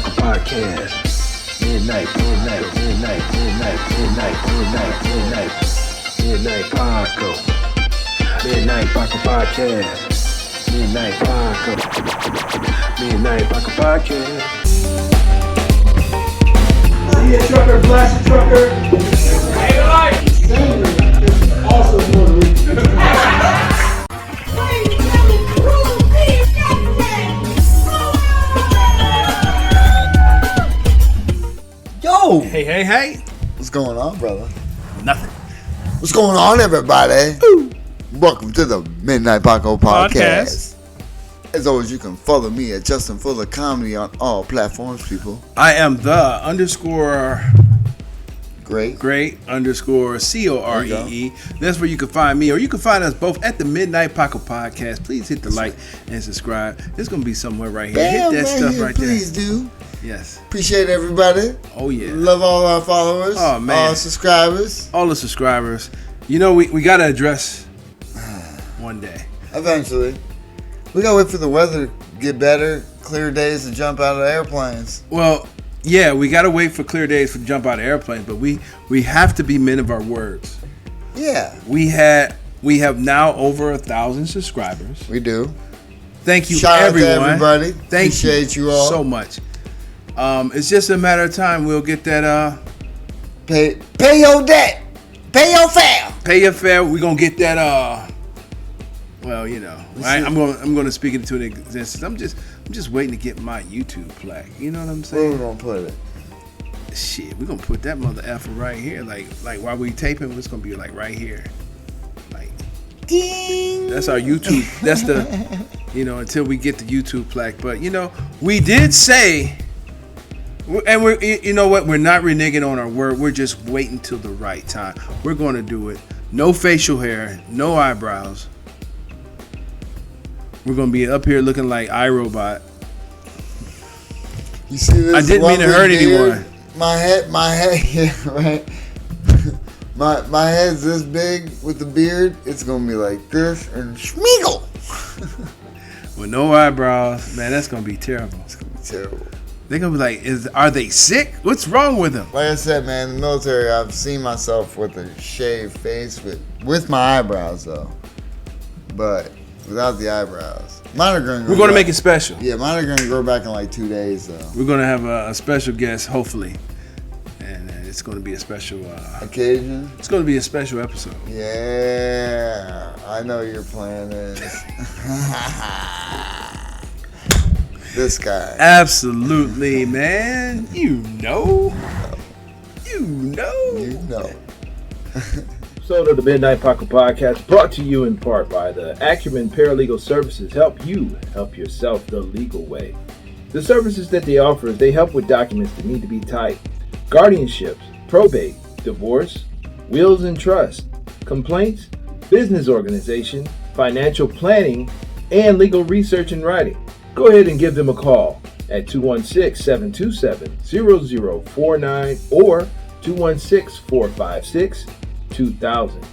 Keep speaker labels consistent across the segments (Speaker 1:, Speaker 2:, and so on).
Speaker 1: Paco Podcast. Midnight Paco. Midnight Paco Podcast. Midnight Paco Podcast. See a trucker, blast a trucker. Hey, life. Sandra is also Puerto Rican.
Speaker 2: Yo!
Speaker 3: Hey.
Speaker 2: What's going on, brother?
Speaker 3: Nothing.
Speaker 2: What's going on, everybody? Ooh. Welcome to the Midnight Paco Podcast. As always, you can follow me at Justin Fuller Comedy on all platforms, people.
Speaker 3: I am the underscore
Speaker 2: Great
Speaker 3: underscore COREE. That's where you can find me, or you can find us both at the Midnight Paco Podcast. Please hit the like and subscribe. It's going to be somewhere right here.
Speaker 2: Bam,
Speaker 3: hit that stuff
Speaker 2: here,
Speaker 3: right
Speaker 2: please
Speaker 3: there.
Speaker 2: Please do.
Speaker 3: Yes.
Speaker 2: Appreciate everybody.
Speaker 3: Oh, yeah.
Speaker 2: Love all our followers.
Speaker 3: Oh, man.
Speaker 2: All subscribers.
Speaker 3: All the subscribers. You know, we got to address one day.
Speaker 2: Eventually. We got to wait for the weather to get better. Clear days to jump out of airplanes.
Speaker 3: Well, yeah, we got to wait for clear days to jump out of airplanes, but we have to be men of our words.
Speaker 2: Yeah.
Speaker 3: We have now over 1,000 subscribers.
Speaker 2: We do.
Speaker 3: Thank you,
Speaker 2: Shout
Speaker 3: everyone.
Speaker 2: out to everybody.
Speaker 3: Thank
Speaker 2: Appreciate you all
Speaker 3: so much. It's just a matter of time. We'll get that.
Speaker 2: Pay your debt. Pay your fare.
Speaker 3: Pay your fare. We're gonna get that. Well, you know, I'm gonna speak it into an existence. I'm just waiting to get my YouTube plaque. You know what I'm saying?
Speaker 2: Where we gonna put it?
Speaker 3: Shit, we're gonna put that mother effer right here. Like while we taping, it's gonna be like right here. Like,
Speaker 2: ding.
Speaker 3: That's our YouTube. That's the, until we get the YouTube plaque. But we did say. And you know what? We're not reneging on our word. We're just waiting till the right time. We're going to do it. No facial hair, no eyebrows. We're going to be up here looking like iRobot.
Speaker 2: You see this?
Speaker 3: I didn't mean to hurt anyone.
Speaker 2: My head, yeah, right. my head's this big with the beard. It's going to be like this and schmeagle.
Speaker 3: With no eyebrows, man, that's going to be terrible.
Speaker 2: It's going to be terrible.
Speaker 3: They're going to be like, are they sick? What's wrong with them?
Speaker 2: Like I said, man, in the military, I've seen myself with a shaved face with my eyebrows, though. But without the eyebrows. Mine are going to
Speaker 3: We're going to make it special.
Speaker 2: Yeah, mine are going to grow back in like 2 days, though.
Speaker 3: We're going to have a special guest, hopefully. And it's going to be a special...
Speaker 2: occasion?
Speaker 3: It's going to be a special episode.
Speaker 2: Yeah, I know your plan is. This guy.
Speaker 3: Absolutely, man. You know.
Speaker 1: Episode of the Midnight Paco Podcast brought to you in part by the Acumen Paralegal Services. Help you help yourself the legal way. The services that they offer is they help with documents that need to be typed, guardianships, probate, divorce, wills and trust, complaints, business organization, financial planning, and legal research and writing. Go ahead and give them a call at 216-727-0049 or 216-456-2000.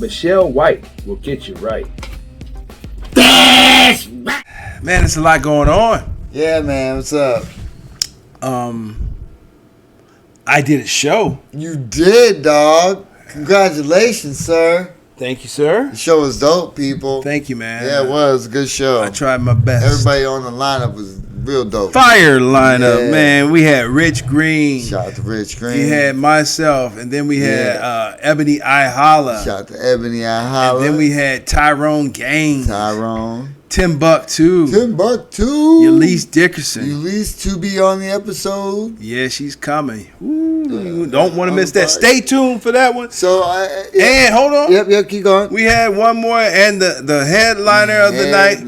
Speaker 1: Michelle White will get you right.
Speaker 3: Man, there's a lot going on.
Speaker 2: Yeah, man, what's up?
Speaker 3: I did a show.
Speaker 2: You did, dog. Congratulations, sir.
Speaker 3: Thank you, sir.
Speaker 2: The show was dope, people.
Speaker 3: Thank you, man.
Speaker 2: Yeah, it was a good show.
Speaker 3: I tried my best.
Speaker 2: Everybody on the lineup was real dope.
Speaker 3: Fire lineup, man. We had Rich Green.
Speaker 2: Shout out to Rich Green.
Speaker 3: We had myself, and then we had Ebony I Holla.
Speaker 2: Shout out to Ebony I Holla.
Speaker 3: And then we had Tyrone Gaines.
Speaker 2: Timbuktu.
Speaker 3: Yelise Dickerson.
Speaker 2: Yelise to be on the episode.
Speaker 3: Yeah, she's coming. Ooh, don't want to miss that. Stay tuned for that one.
Speaker 2: So,
Speaker 3: and hold on.
Speaker 2: Yep, keep going.
Speaker 3: We had one more, and the headliner of the night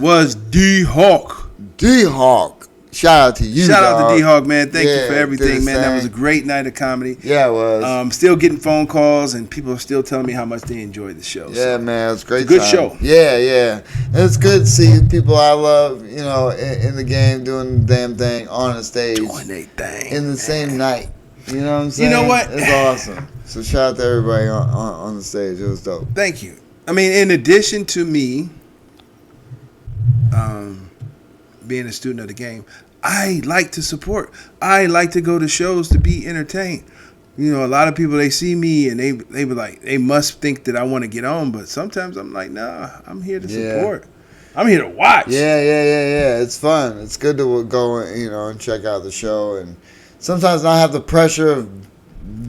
Speaker 3: was D-Hawk.
Speaker 2: D-Hawk. Shout out to you,
Speaker 3: Shout out to D-Hawk, man. Thank you for everything, man.
Speaker 2: Same.
Speaker 3: That was a great night of comedy.
Speaker 2: Yeah, it was.
Speaker 3: Still getting phone calls, and people are still telling me how much they enjoyed the show.
Speaker 2: Yeah, man. It was a great.
Speaker 3: Good show.
Speaker 2: Yeah. It's good to see people I love, in the game doing the damn thing on the stage.
Speaker 3: Doing their thing.
Speaker 2: In the same night. You know what I'm saying?
Speaker 3: You know what?
Speaker 2: It's awesome. So shout out to everybody on the stage. It was dope.
Speaker 3: Thank you. I mean, in addition to me being a student of the game, I like to support. I like to go to shows to be entertained. You know, a lot of people, they see me and they be like, they must think that I want to get on, but sometimes I'm like, nah, I'm here to support. I'm here to watch.
Speaker 2: Yeah. It's fun. It's good to go, and check out the show, and sometimes not have the pressure of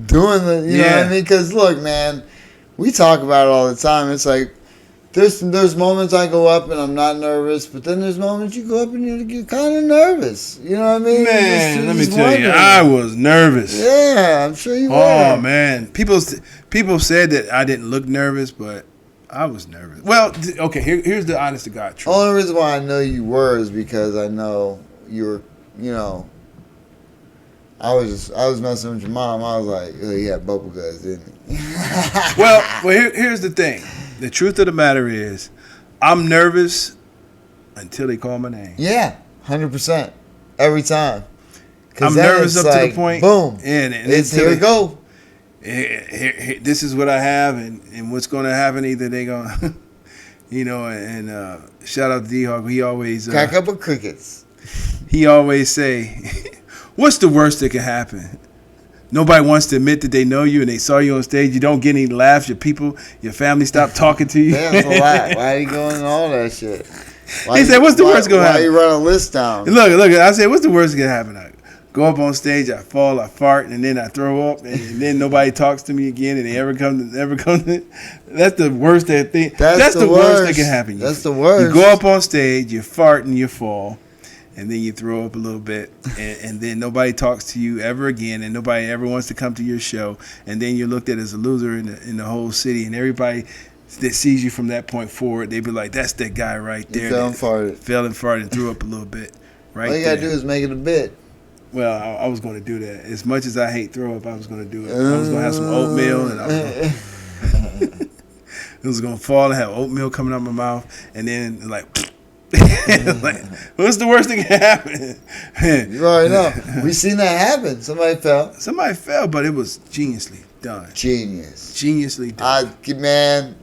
Speaker 2: doing you know what I mean? Because look, man, we talk about it all the time. It's like there's moments I go up and I'm not nervous, but then there's moments you go up and you're kind of nervous. You know what I mean?
Speaker 3: Man, let me tell you, I was nervous.
Speaker 2: Yeah, I'm sure you were.
Speaker 3: Oh man, people said that I didn't look nervous, but I was nervous. Well, okay, here's the honest to God truth.
Speaker 2: Only reason why I know you were is because I know you were, I was messing with your mom. I was like, oh, he had bubble guts, didn't he?
Speaker 3: well, here's the thing. The truth of the matter is, I'm nervous until they call my name.
Speaker 2: Yeah, 100%. Every time.
Speaker 3: I'm nervous up to the point.
Speaker 2: Boom.
Speaker 3: And
Speaker 2: here we go.
Speaker 3: Here, this is what I have, and what's going to happen. Either they going to, and shout out to D-Hawk. He always...
Speaker 2: crack up with crickets.
Speaker 3: He always say, what's the worst that can happen? Nobody wants to admit that they know you and they saw you on stage. You don't get any laughs. Your family stop talking to you.
Speaker 2: Damn, that's a lot. Why are you going all that shit?
Speaker 3: He said, what's the worst going to happen?
Speaker 2: Why you run a list down?
Speaker 3: Look. I said, what's the worst going to happen? I go up on stage, I fall, I fart, and then I throw up, and then nobody talks to me again, and they ever come to. That's the worst that thing. That's the worst that can happen.
Speaker 2: That's the worst.
Speaker 3: You go up on stage, you fart and you fall. And then you throw up a little bit, and then nobody talks to you ever again, and nobody ever wants to come to your show. And then you're looked at as a loser in the whole city, and everybody that sees you from that point forward, they be like, "That's that guy right there."
Speaker 2: Fell and
Speaker 3: farted, and threw up a little bit. Right.
Speaker 2: All you gotta do is make it a bit.
Speaker 3: Well, I was going to do that. As much as I hate throw up, I was going to do it. I was going to have some oatmeal, and it was going to fall and have oatmeal coming out my mouth, and then like. Like, what's the worst thing that can happen?
Speaker 2: You already know. We seen that happen. Somebody fell,
Speaker 3: but it was geniusly done.
Speaker 2: Geniusly
Speaker 3: done.
Speaker 2: Man,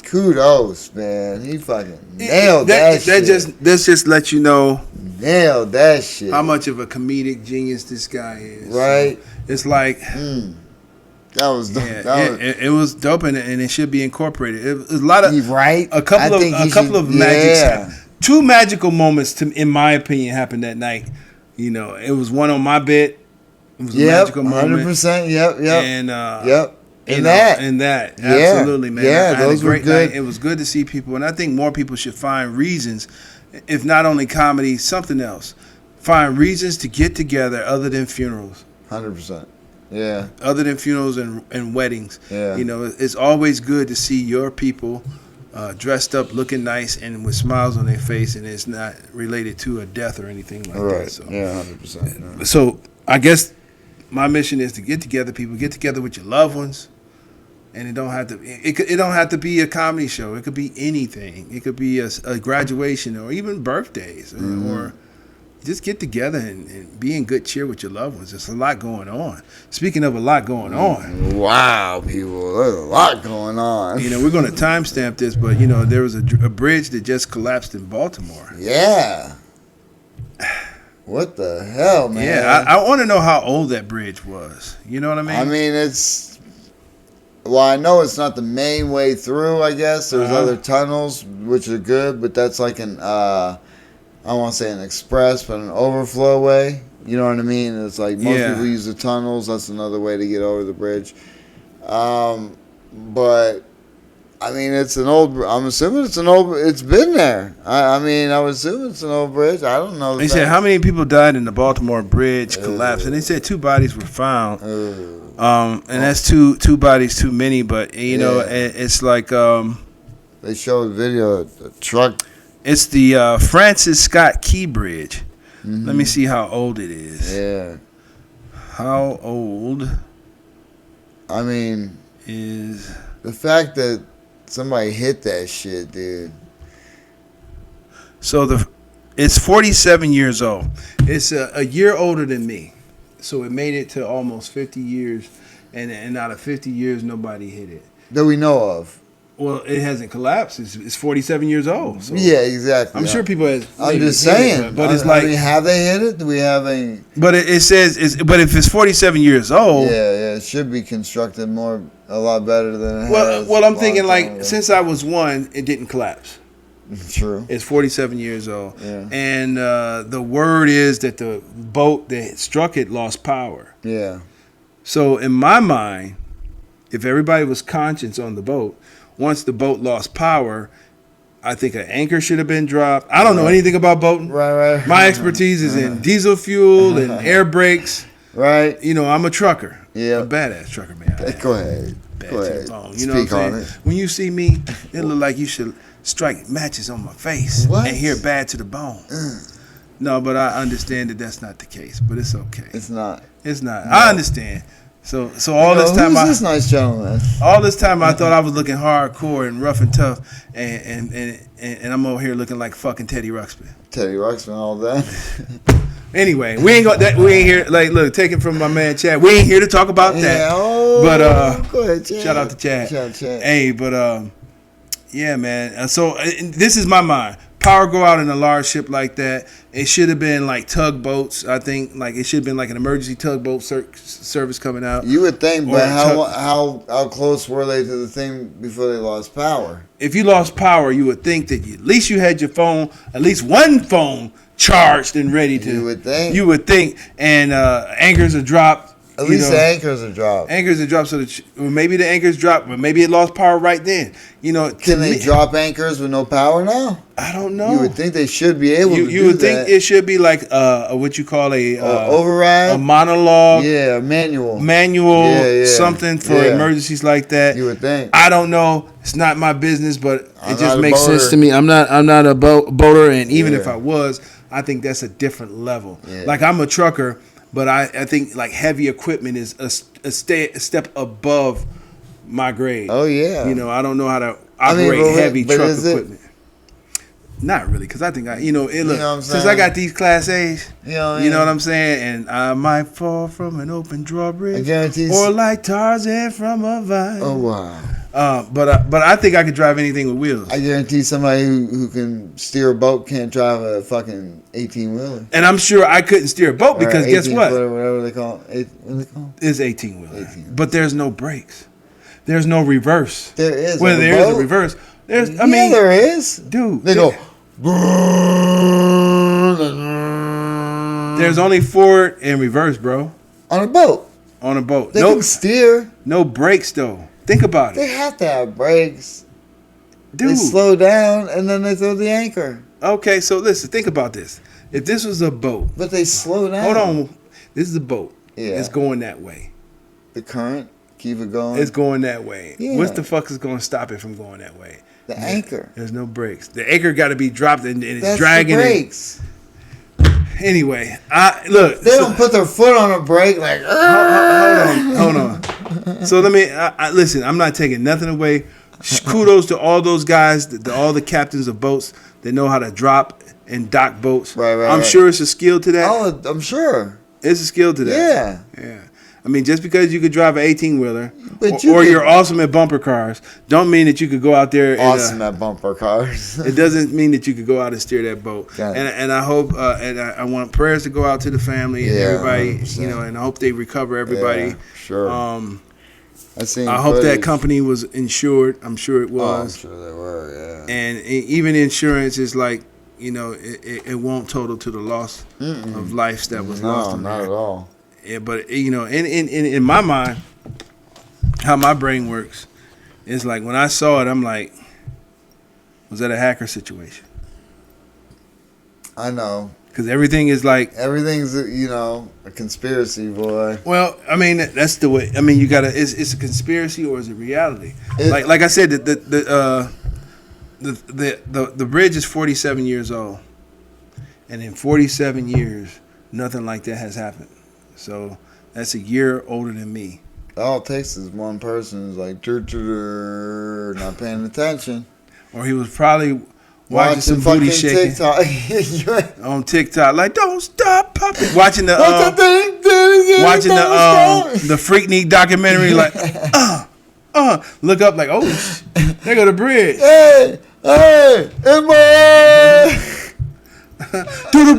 Speaker 2: kudos, man. He fucking nailed that shit.
Speaker 3: That just let you know.
Speaker 2: Nailed that shit.
Speaker 3: How much of a comedic genius this guy is.
Speaker 2: Right.
Speaker 3: It's like.
Speaker 2: That was dope.
Speaker 3: Yeah, it was dope, and it should be incorporated. It was a lot of
Speaker 2: a
Speaker 3: couple of magic. Two magical moments, in my opinion, happened that night. It was one on my bed. It was a magical moment.
Speaker 2: 100%. Yep.
Speaker 3: And that. Absolutely, man.
Speaker 2: Yeah,
Speaker 3: I had
Speaker 2: those
Speaker 3: a great
Speaker 2: were good.
Speaker 3: night. It was good to see people, and I think more people should find reasons, if not only comedy, something else. Find reasons to get together other than funerals.
Speaker 2: 100%. Yeah.
Speaker 3: Other than funerals and weddings.
Speaker 2: Yeah.
Speaker 3: It's always good to see your people dressed up, looking nice, and with smiles on their face, and it's not related to a death or anything like that. So.
Speaker 2: Yeah, 100%. Yeah.
Speaker 3: So I guess my mission is to get together, people. Get together with your loved ones, and it don't have to. It don't have to be a comedy show. It could be anything. It could be a graduation or even birthdays or just get together and be in good cheer with your loved ones. There's a lot going on. Speaking of a lot going on.
Speaker 2: Wow, people. There's a lot going on.
Speaker 3: We're going to timestamp this, but, there was a bridge that just collapsed in Baltimore.
Speaker 2: Yeah. What the hell, man?
Speaker 3: Yeah, I want to know how old that bridge was. You know what I mean?
Speaker 2: I mean, I know it's not the main way through, I guess. There's other tunnels, which are good, but that's like I don't want to say an express, but an overflow way. You know what I mean? It's like most people use the tunnels. That's another way to get over the bridge. But, I mean, I'm assuming it's an old, it's been there. I would assume it's an old bridge. I don't know.
Speaker 3: They said how many people died in the Baltimore bridge collapse, and they said 2 bodies were found. And that's two bodies too many, but, it's like...
Speaker 2: they showed a video of the truck.
Speaker 3: It's the Francis Scott Key Bridge. Mm-hmm. Let me see how old it is.
Speaker 2: Yeah.
Speaker 3: How old?
Speaker 2: I mean,
Speaker 3: is
Speaker 2: the fact that somebody hit that shit, dude.
Speaker 3: So it's 47 years old. It's a year older than me. So it made it to almost 50 years, and out of 50 years, nobody hit it.
Speaker 2: That we know of.
Speaker 3: Well, it hasn't collapsed. It's 47 years old. So
Speaker 2: yeah, exactly.
Speaker 3: I'm sure people.
Speaker 2: I'm just saying.
Speaker 3: But it's like,
Speaker 2: have they hit it? Do we have a?
Speaker 3: But it says, but if it's 47 years old,
Speaker 2: yeah, it should be constructed a lot better than it has.
Speaker 3: Well, I'm thinking like since I was 1, it didn't collapse.
Speaker 2: True.
Speaker 3: It's 47 years old,
Speaker 2: yeah.
Speaker 3: And the word is that the boat that struck it lost power.
Speaker 2: Yeah.
Speaker 3: So in my mind, if everybody was conscious on the boat, once the boat lost power, I think an anchor should have been dropped. I don't know anything about boating.
Speaker 2: Right.
Speaker 3: My expertise is in diesel fuel and air brakes.
Speaker 2: Right.
Speaker 3: You know, I'm a trucker.
Speaker 2: Yeah.
Speaker 3: A badass trucker, man.
Speaker 2: Go ahead.
Speaker 3: Bad
Speaker 2: Go
Speaker 3: to
Speaker 2: ahead.
Speaker 3: the bone. You
Speaker 2: Speak
Speaker 3: know what I'm
Speaker 2: on
Speaker 3: saying?
Speaker 2: it.
Speaker 3: When you see me, it look like you should strike matches on my face
Speaker 2: What?
Speaker 3: and hear bad to the bone. No, but I understand that that's not the case, but it's okay.
Speaker 2: It's not.
Speaker 3: It's not. No. I understand. So all this time,
Speaker 2: who's this nice gentleman?
Speaker 3: All this time I thought I was looking hardcore and rough and tough, and I'm over here looking like fucking Teddy Ruxpin.
Speaker 2: Teddy Ruxpin, all that.
Speaker 3: Anyway, we ain't here. Like, look, take it from my man Chad. We ain't here to talk about that.
Speaker 2: Yeah,
Speaker 3: but
Speaker 2: go ahead, Chad.
Speaker 3: Shout out to Chad.
Speaker 2: Shout out to Chad.
Speaker 3: Hey, but yeah, man. So this is my mind. Power go out in a large ship like that. It should have been like tugboats. I think like it should have been like an emergency tugboat service coming out.
Speaker 2: You would think, but how close were they to the thing before they lost power?
Speaker 3: If you lost power, you would think that at least you had your phone, at least one phone charged and ready to.
Speaker 2: You would think.
Speaker 3: You would think, and anchors are dropped.
Speaker 2: At least the anchors are dropped.
Speaker 3: Anchors are dropped, so that maybe the anchors dropped, but maybe it lost power right then. You know,
Speaker 2: can they drop anchors with no power now?
Speaker 3: I don't know.
Speaker 2: You would think they should be able to.
Speaker 3: You would think it should be like what you call a
Speaker 2: override,
Speaker 3: a monologue,
Speaker 2: yeah, manual,
Speaker 3: something for emergencies like that.
Speaker 2: You would think.
Speaker 3: I don't know. It's not my business, but it just makes sense to me. I'm not a boater, and even if I was, I think that's a different level. Yeah. Like I'm a trucker. But I think like heavy equipment is a step above my grade.
Speaker 2: Oh yeah.
Speaker 3: You know, I don't know how to operate heavy truck equipment. Not really, because I think since I got these Class A's, you know what I'm saying, and I might fall from an open drawbridge, or like Tarzan from a vine.
Speaker 2: Oh wow.
Speaker 3: But I think I could drive anything with wheels.
Speaker 2: I guarantee somebody who can steer a boat can't drive a fucking 18-wheeler.
Speaker 3: And I'm sure I couldn't steer a boat because guess what?
Speaker 2: Whatever they call it. What do they call it?
Speaker 3: It's 18-wheeler. But there's no brakes. There's no reverse.
Speaker 2: There is.
Speaker 3: Well, there is a reverse. There
Speaker 2: is.
Speaker 3: Dude.
Speaker 2: They go.
Speaker 3: There's only forward and reverse, bro.
Speaker 2: On a boat.
Speaker 3: They
Speaker 2: can steer.
Speaker 3: No brakes, though. Think about it.
Speaker 2: They have to have brakes.
Speaker 3: Dude.
Speaker 2: They slow down and then they throw the anchor.
Speaker 3: Okay, so listen. Think about this. If this was a boat.
Speaker 2: But they slow down.
Speaker 3: Hold on. This is a boat.
Speaker 2: Yeah.
Speaker 3: It's going that way.
Speaker 2: The current? Keep it going?
Speaker 3: It's going that way.
Speaker 2: Yeah.
Speaker 3: What the fuck is going to stop it from going that way?
Speaker 2: The anchor.
Speaker 3: There's no brakes. The anchor got to be dropped and it's
Speaker 2: That's
Speaker 3: dragging.
Speaker 2: The brakes.
Speaker 3: Anyway, look.
Speaker 2: They don't put their foot on a brake like.
Speaker 3: Hold on. So let me listen. I'm not taking nothing away. Kudos to all those guys, all the captains of boats that know how to drop and dock boats.
Speaker 2: Right.
Speaker 3: I'm sure it's a skill to that.
Speaker 2: Oh, I'm sure.
Speaker 3: It's a skill to that. Yeah. I mean, just because you could drive an 18-wheeler or you're awesome at bumper cars, don't mean that you could go out there.
Speaker 2: Awesome at bumper cars.
Speaker 3: It doesn't mean that you could go out and steer that boat. And I hope, and I want prayers to go out to the family and everybody, 100%. And I hope they recover everybody.
Speaker 2: Yeah, sure.
Speaker 3: I hope that company was insured. I'm sure it was.
Speaker 2: Oh, I'm sure they were, yeah.
Speaker 3: And even insurance is like, it won't total to the loss of lives that was lost.
Speaker 2: No, not at all.
Speaker 3: Yeah, but in my mind, how my brain works is like when I saw it, I'm like, was that a hacker situation?
Speaker 2: I know. Because
Speaker 3: everything's
Speaker 2: a conspiracy, boy.
Speaker 3: Well, I mean that's the way. I mean you gotta. It's a conspiracy or is it reality? Like I said, the bridge is 47 years old, and in 47 years, nothing like that has happened. So that's a year older than me.
Speaker 2: All it takes is one person who's like not paying attention,
Speaker 3: or he was probing some booty shaking on TikTok. Like, don't stop popping. Watching the the Freaknik documentary. Like, Look up like, oh, there go the bridge.
Speaker 2: Hey, Emma!
Speaker 3: Doodoo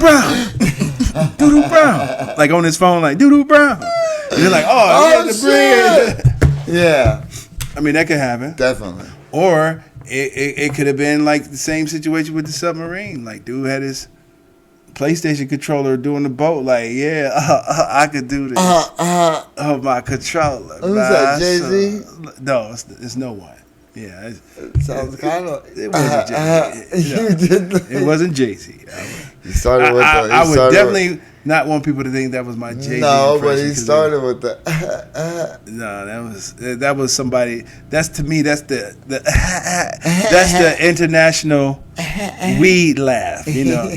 Speaker 3: Brown. Like on his phone, like Doodoo Brown. And they're like, oh, the bridge.
Speaker 2: Yeah.
Speaker 3: I mean, that could happen.
Speaker 2: Definitely.
Speaker 3: Or it could have been like the same situation with the submarine. Like, dude had his PlayStation controller doing the boat. Like, I could do this. My controller.
Speaker 2: Who's that, Jay-Z?
Speaker 3: No, it's no one. Yeah.
Speaker 2: It sounds kind of...
Speaker 3: It wasn't Jay-Z.
Speaker 2: You did.
Speaker 3: It wasn't Jay-Z.
Speaker 2: You started with the...
Speaker 3: I would definitely not want people to think that was my Jay-Z
Speaker 2: No, but he
Speaker 3: impression,
Speaker 2: started with the...
Speaker 3: No, that was somebody... That's, to me, that's the that's the international weed laugh, you know.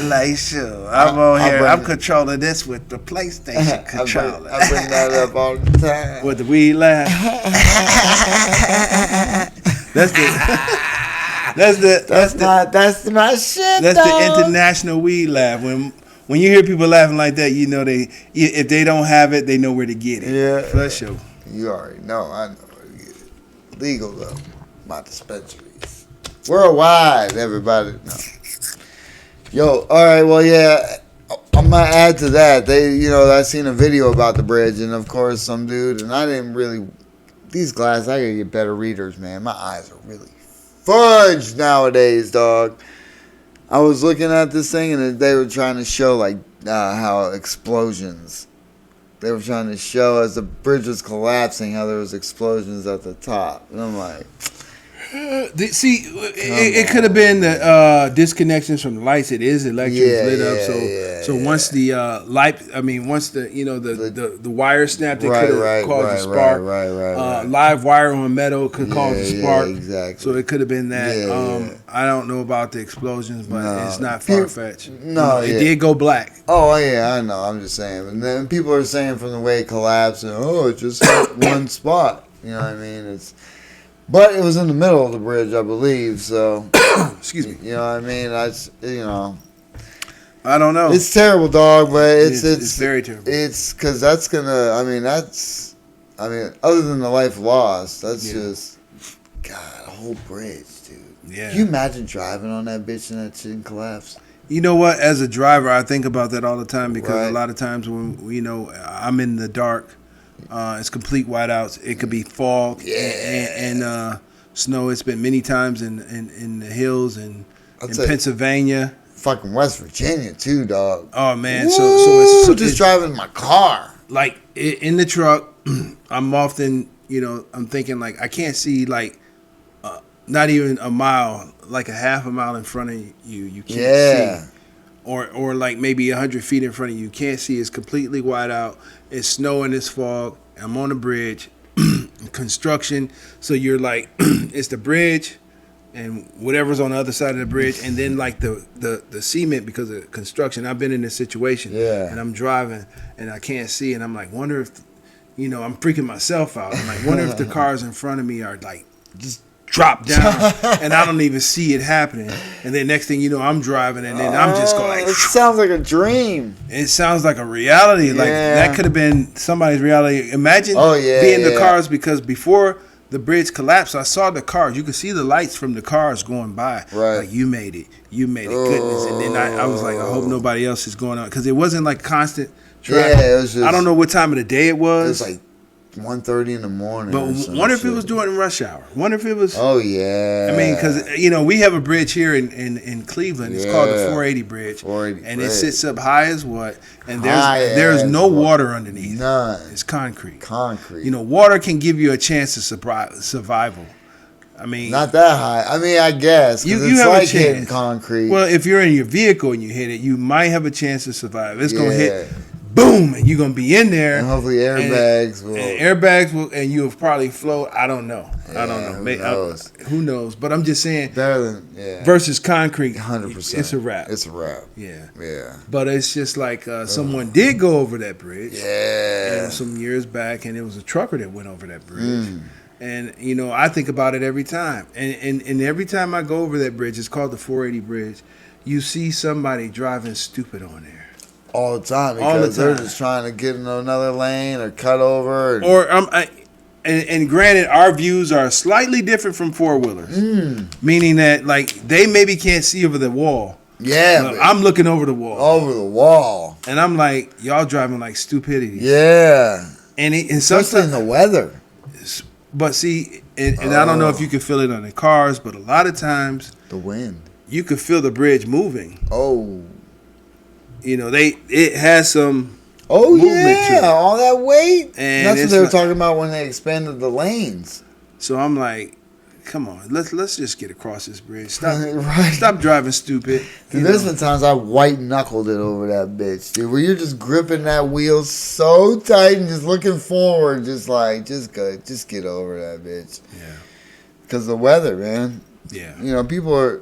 Speaker 3: Like, sure, I'm on here. I'm controlling this with the PlayStation controller.
Speaker 2: I bring that up all the time.
Speaker 3: With the weed laugh. That's
Speaker 2: my shit.
Speaker 3: That's the international weed laugh. When you hear people laughing like that, you know if they don't have it, they know where to get it.
Speaker 2: Yeah,
Speaker 3: for sure.
Speaker 2: You already know. I know where to get it. Legal though. My dispensaries worldwide. Everybody. No. Yo, all right, well, yeah, I'm going to add to that. I seen a video about the bridge, and of course, some dude, and I didn't really, these glasses, I got to get better readers, man. My eyes are really fudged nowadays, dog. I was looking at this thing, and they were trying to show, like, how explosions, they were trying to show as the bridge was collapsing, how there was explosions at the top. And I'm like...
Speaker 3: it could have been the disconnections from the lights. It is electric lit up. So once the light, once the wire snapped, it could have caused a spark.
Speaker 2: Right.
Speaker 3: Live wire on metal could cause a spark.
Speaker 2: Exactly.
Speaker 3: So it could have been that. I don't know about the explosions, but it's not far fetched.
Speaker 2: No,
Speaker 3: it did go black.
Speaker 2: Oh yeah, I know. I'm just saying. And then people are saying from the way it collapsed, it just hit one spot. You know what I mean? But it was in the middle of the bridge, I believe, so...
Speaker 3: Excuse me.
Speaker 2: You know what I mean?
Speaker 3: I don't know.
Speaker 2: It's terrible, dog, but it's
Speaker 3: very terrible.
Speaker 2: It's because that's going to... other than the life lost, that's just... God, a whole bridge, dude.
Speaker 3: Yeah.
Speaker 2: Can you imagine driving on that bitch and that shit and collapse?
Speaker 3: You know what? As a driver, I think about that all the time because a lot of times when, I'm in the dark... it's complete whiteouts. It could be fog and snow. It's been many times in the hills and in Pennsylvania.
Speaker 2: Fucking West Virginia too, dog.
Speaker 3: Oh man,
Speaker 2: Woo!
Speaker 3: so
Speaker 2: it's just driving my car.
Speaker 3: Like in the truck, I'm often I'm thinking like I can't see like not even a mile, like a half a mile in front of you. You can't see. Or like maybe 100 feet in front of you. You can't see. It's completely white out. It's snowing, it's fog. I'm on a bridge, construction. So you're like, it's the bridge and whatever's on the other side of the bridge. And then like the cement because of construction. I've been in this situation.
Speaker 2: Yeah.
Speaker 3: And I'm driving and I can't see. And I'm like, wonder if, I'm freaking myself out. I'm like, wonder if the cars in front of me are like just drop down and I don't even see it happening, and then next thing you know I'm driving and then I'm just going like,
Speaker 2: it sounds like a dream.
Speaker 3: It sounds like a reality. Like that could have been somebody's reality. Imagine being the cars, because before the bridge collapsed I saw the cars, you could see the lights from the cars going by, like you made it goodness. And then I was like, I hope nobody else is going on, because it wasn't like constant traffic.
Speaker 2: It was just, I
Speaker 3: don't know what time of the day it was.
Speaker 2: It was like 1:30 in the morning.
Speaker 3: But wonder if it was during rush hour. Wonder if it was.
Speaker 2: Oh yeah.
Speaker 3: I mean, because we have a bridge here in Cleveland. It's called the 480 Bridge, and it sits up high as what? And there's no water underneath.
Speaker 2: None.
Speaker 3: It's concrete.
Speaker 2: Concrete.
Speaker 3: Water can give you a chance of survival. I mean,
Speaker 2: not that high. I mean, I guess
Speaker 3: you
Speaker 2: it's
Speaker 3: have
Speaker 2: like
Speaker 3: a chance.
Speaker 2: Hitting concrete.
Speaker 3: Well, if you're in your vehicle and you hit it, you might have a chance to survive. It's gonna hit. Boom, and you're gonna be in there,
Speaker 2: and hopefully airbags
Speaker 3: will, and you'll probably float. I don't know. Who knows? But I'm just saying,
Speaker 2: better than
Speaker 3: versus concrete.
Speaker 2: 100%.
Speaker 3: It's a wrap.
Speaker 2: It's a wrap.
Speaker 3: Yeah.
Speaker 2: Yeah.
Speaker 3: But it's just like someone did go over that bridge.
Speaker 2: Yeah.
Speaker 3: Some years back, and it was a trucker that went over that bridge. And I think about it every time, and every time I go over that bridge, it's called the 480 Bridge. You see somebody driving stupid on there.
Speaker 2: All the time, because they're just trying to get into another lane or cut over.
Speaker 3: and granted, our views are slightly different from four-wheelers. Meaning that, like, they maybe can't see over the wall.
Speaker 2: Yeah.
Speaker 3: I'm looking over the wall.
Speaker 2: Over the wall.
Speaker 3: And I'm like, y'all driving like stupidity.
Speaker 2: Yeah.
Speaker 3: And
Speaker 2: especially in the weather.
Speaker 3: But see, and I don't know if you can feel it on the cars, but a lot of times
Speaker 2: the wind,
Speaker 3: you could feel the bridge moving.
Speaker 2: Oh,
Speaker 3: you know, it has some.
Speaker 2: Oh yeah, all that weight.
Speaker 3: And
Speaker 2: that's what they were talking about when they expanded the lanes.
Speaker 3: So I'm like, come on, let's just get across this bridge. Stop driving stupid.
Speaker 2: Dude, there's been times I white knuckled it over that bitch, dude. Where you're just gripping that wheel so tight and just looking forward, just get over that bitch.
Speaker 3: Yeah. Because
Speaker 2: the weather, man.
Speaker 3: Yeah.
Speaker 2: You know, people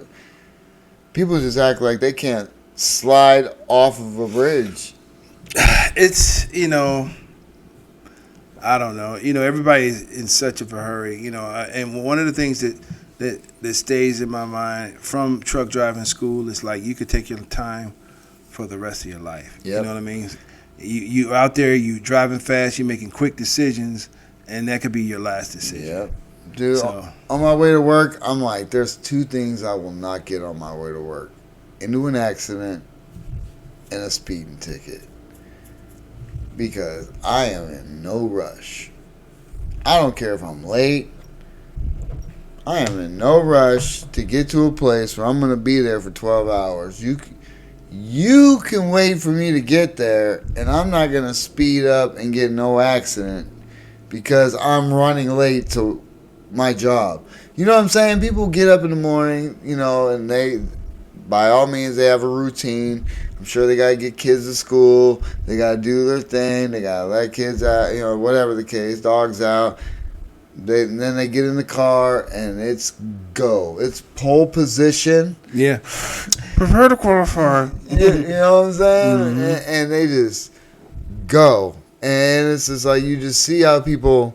Speaker 2: just act like they can't slide off of a bridge.
Speaker 3: It's, you know, I don't know. You know, everybody's in such a hurry, you know. And one of the things that stays in my mind from truck driving school is like you could take your time for the rest of your life. Yep. You know what I mean? You out there, you driving fast, you're making quick decisions, and that could be your last decision.
Speaker 2: Yep. Dude, on my way to work, I'm like, there's two things I will not get on my way to work. Into an accident and a speeding ticket. Because I am in no rush. I don't care if I'm late. I am in no rush to get to a place where I'm going to be there for 12 hours. You can wait for me to get there, and I'm not going to speed up and get no accident because I'm running late to my job. You know what I'm saying? People get up in the morning, you know, and they, by all means, they have a routine. I'm sure they got to get kids to school. They got to do their thing. They got to let kids out, you know, whatever the case, dogs out. Then they get in the car, and it's go. It's pole position.
Speaker 3: Yeah. Prepare to qualify.
Speaker 2: You know what I'm saying? Mm-hmm. And they just go. And it's just like you just see how people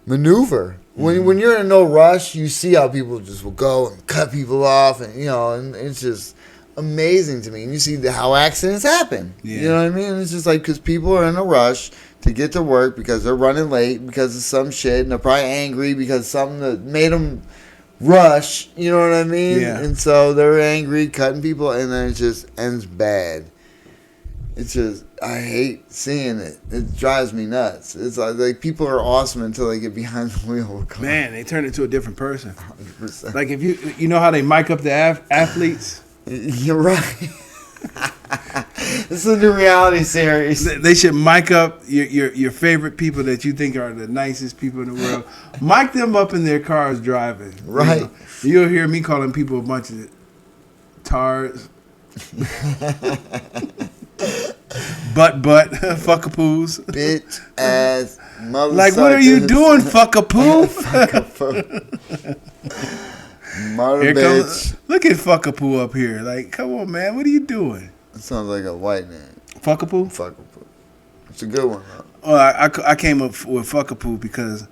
Speaker 2: maneuver. When you're in no rush, you see how people just will go and cut people off. And, you know, and it's just amazing to me. And you see how accidents happen. Yeah. You know what I mean? It's just like because people are in a rush to get to work because they're running late because of some shit, and they're probably angry because something that made them rush. You know what I mean?
Speaker 3: Yeah.
Speaker 2: And so they're angry, cutting people, and then it just ends bad. It's just, I hate seeing it. It drives me nuts. It's like people are awesome until they get behind the wheel of a car.
Speaker 3: Man, they turn into a different person.
Speaker 2: 100%.
Speaker 3: Like if you know how they mic up the athletes.
Speaker 2: You're right. This is a new reality series.
Speaker 3: They should mic up your favorite people that you think are the nicest people in the world. Mic them up in their cars driving.
Speaker 2: Right.
Speaker 3: You know? You'll hear me calling people a bunch of tards. Fuckapoos.
Speaker 2: Bitch ass mother.
Speaker 3: Like, what are you doing, fuckapoo?
Speaker 2: Mother
Speaker 3: here
Speaker 2: bitch.
Speaker 3: Look at fuckapoo up here. Like, come on, man. What are you doing?
Speaker 2: That sounds like a white name.
Speaker 3: Fuckapoo?
Speaker 2: Fuckapoo. It's a good one, though.
Speaker 3: Oh, I came up with fuckapoo because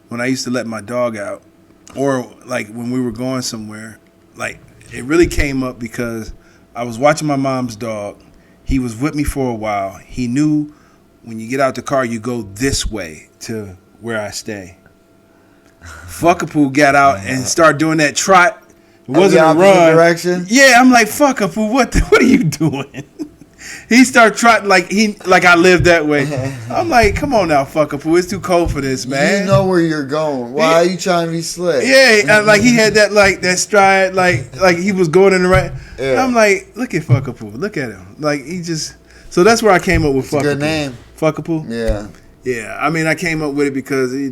Speaker 3: when I used to let my dog out, or like when we were going somewhere, like it really came up because I was watching my mom's dog. He was with me for a while. He knew when you get out the car, you go this way to where I stay. Fuckapoo got out and started doing that trot. It wasn't a run.
Speaker 2: Direction?
Speaker 3: Yeah, I'm like, Fuckapoo, what are you doing? He started trotting like I live that way. I'm like, come on now, Fuckapoo. It's too cold for this, man.
Speaker 2: You know where you're going. Why are you trying to be slick?
Speaker 3: Yeah, like he had that stride, like he was going in the right. Yeah. I'm like, look at Fuckapoo. Look at him. Like he just. So that's where I came up with Fuckapoo.
Speaker 2: Good name.
Speaker 3: Fuckapoo.
Speaker 2: Yeah.
Speaker 3: Yeah, I mean, I came up with it because you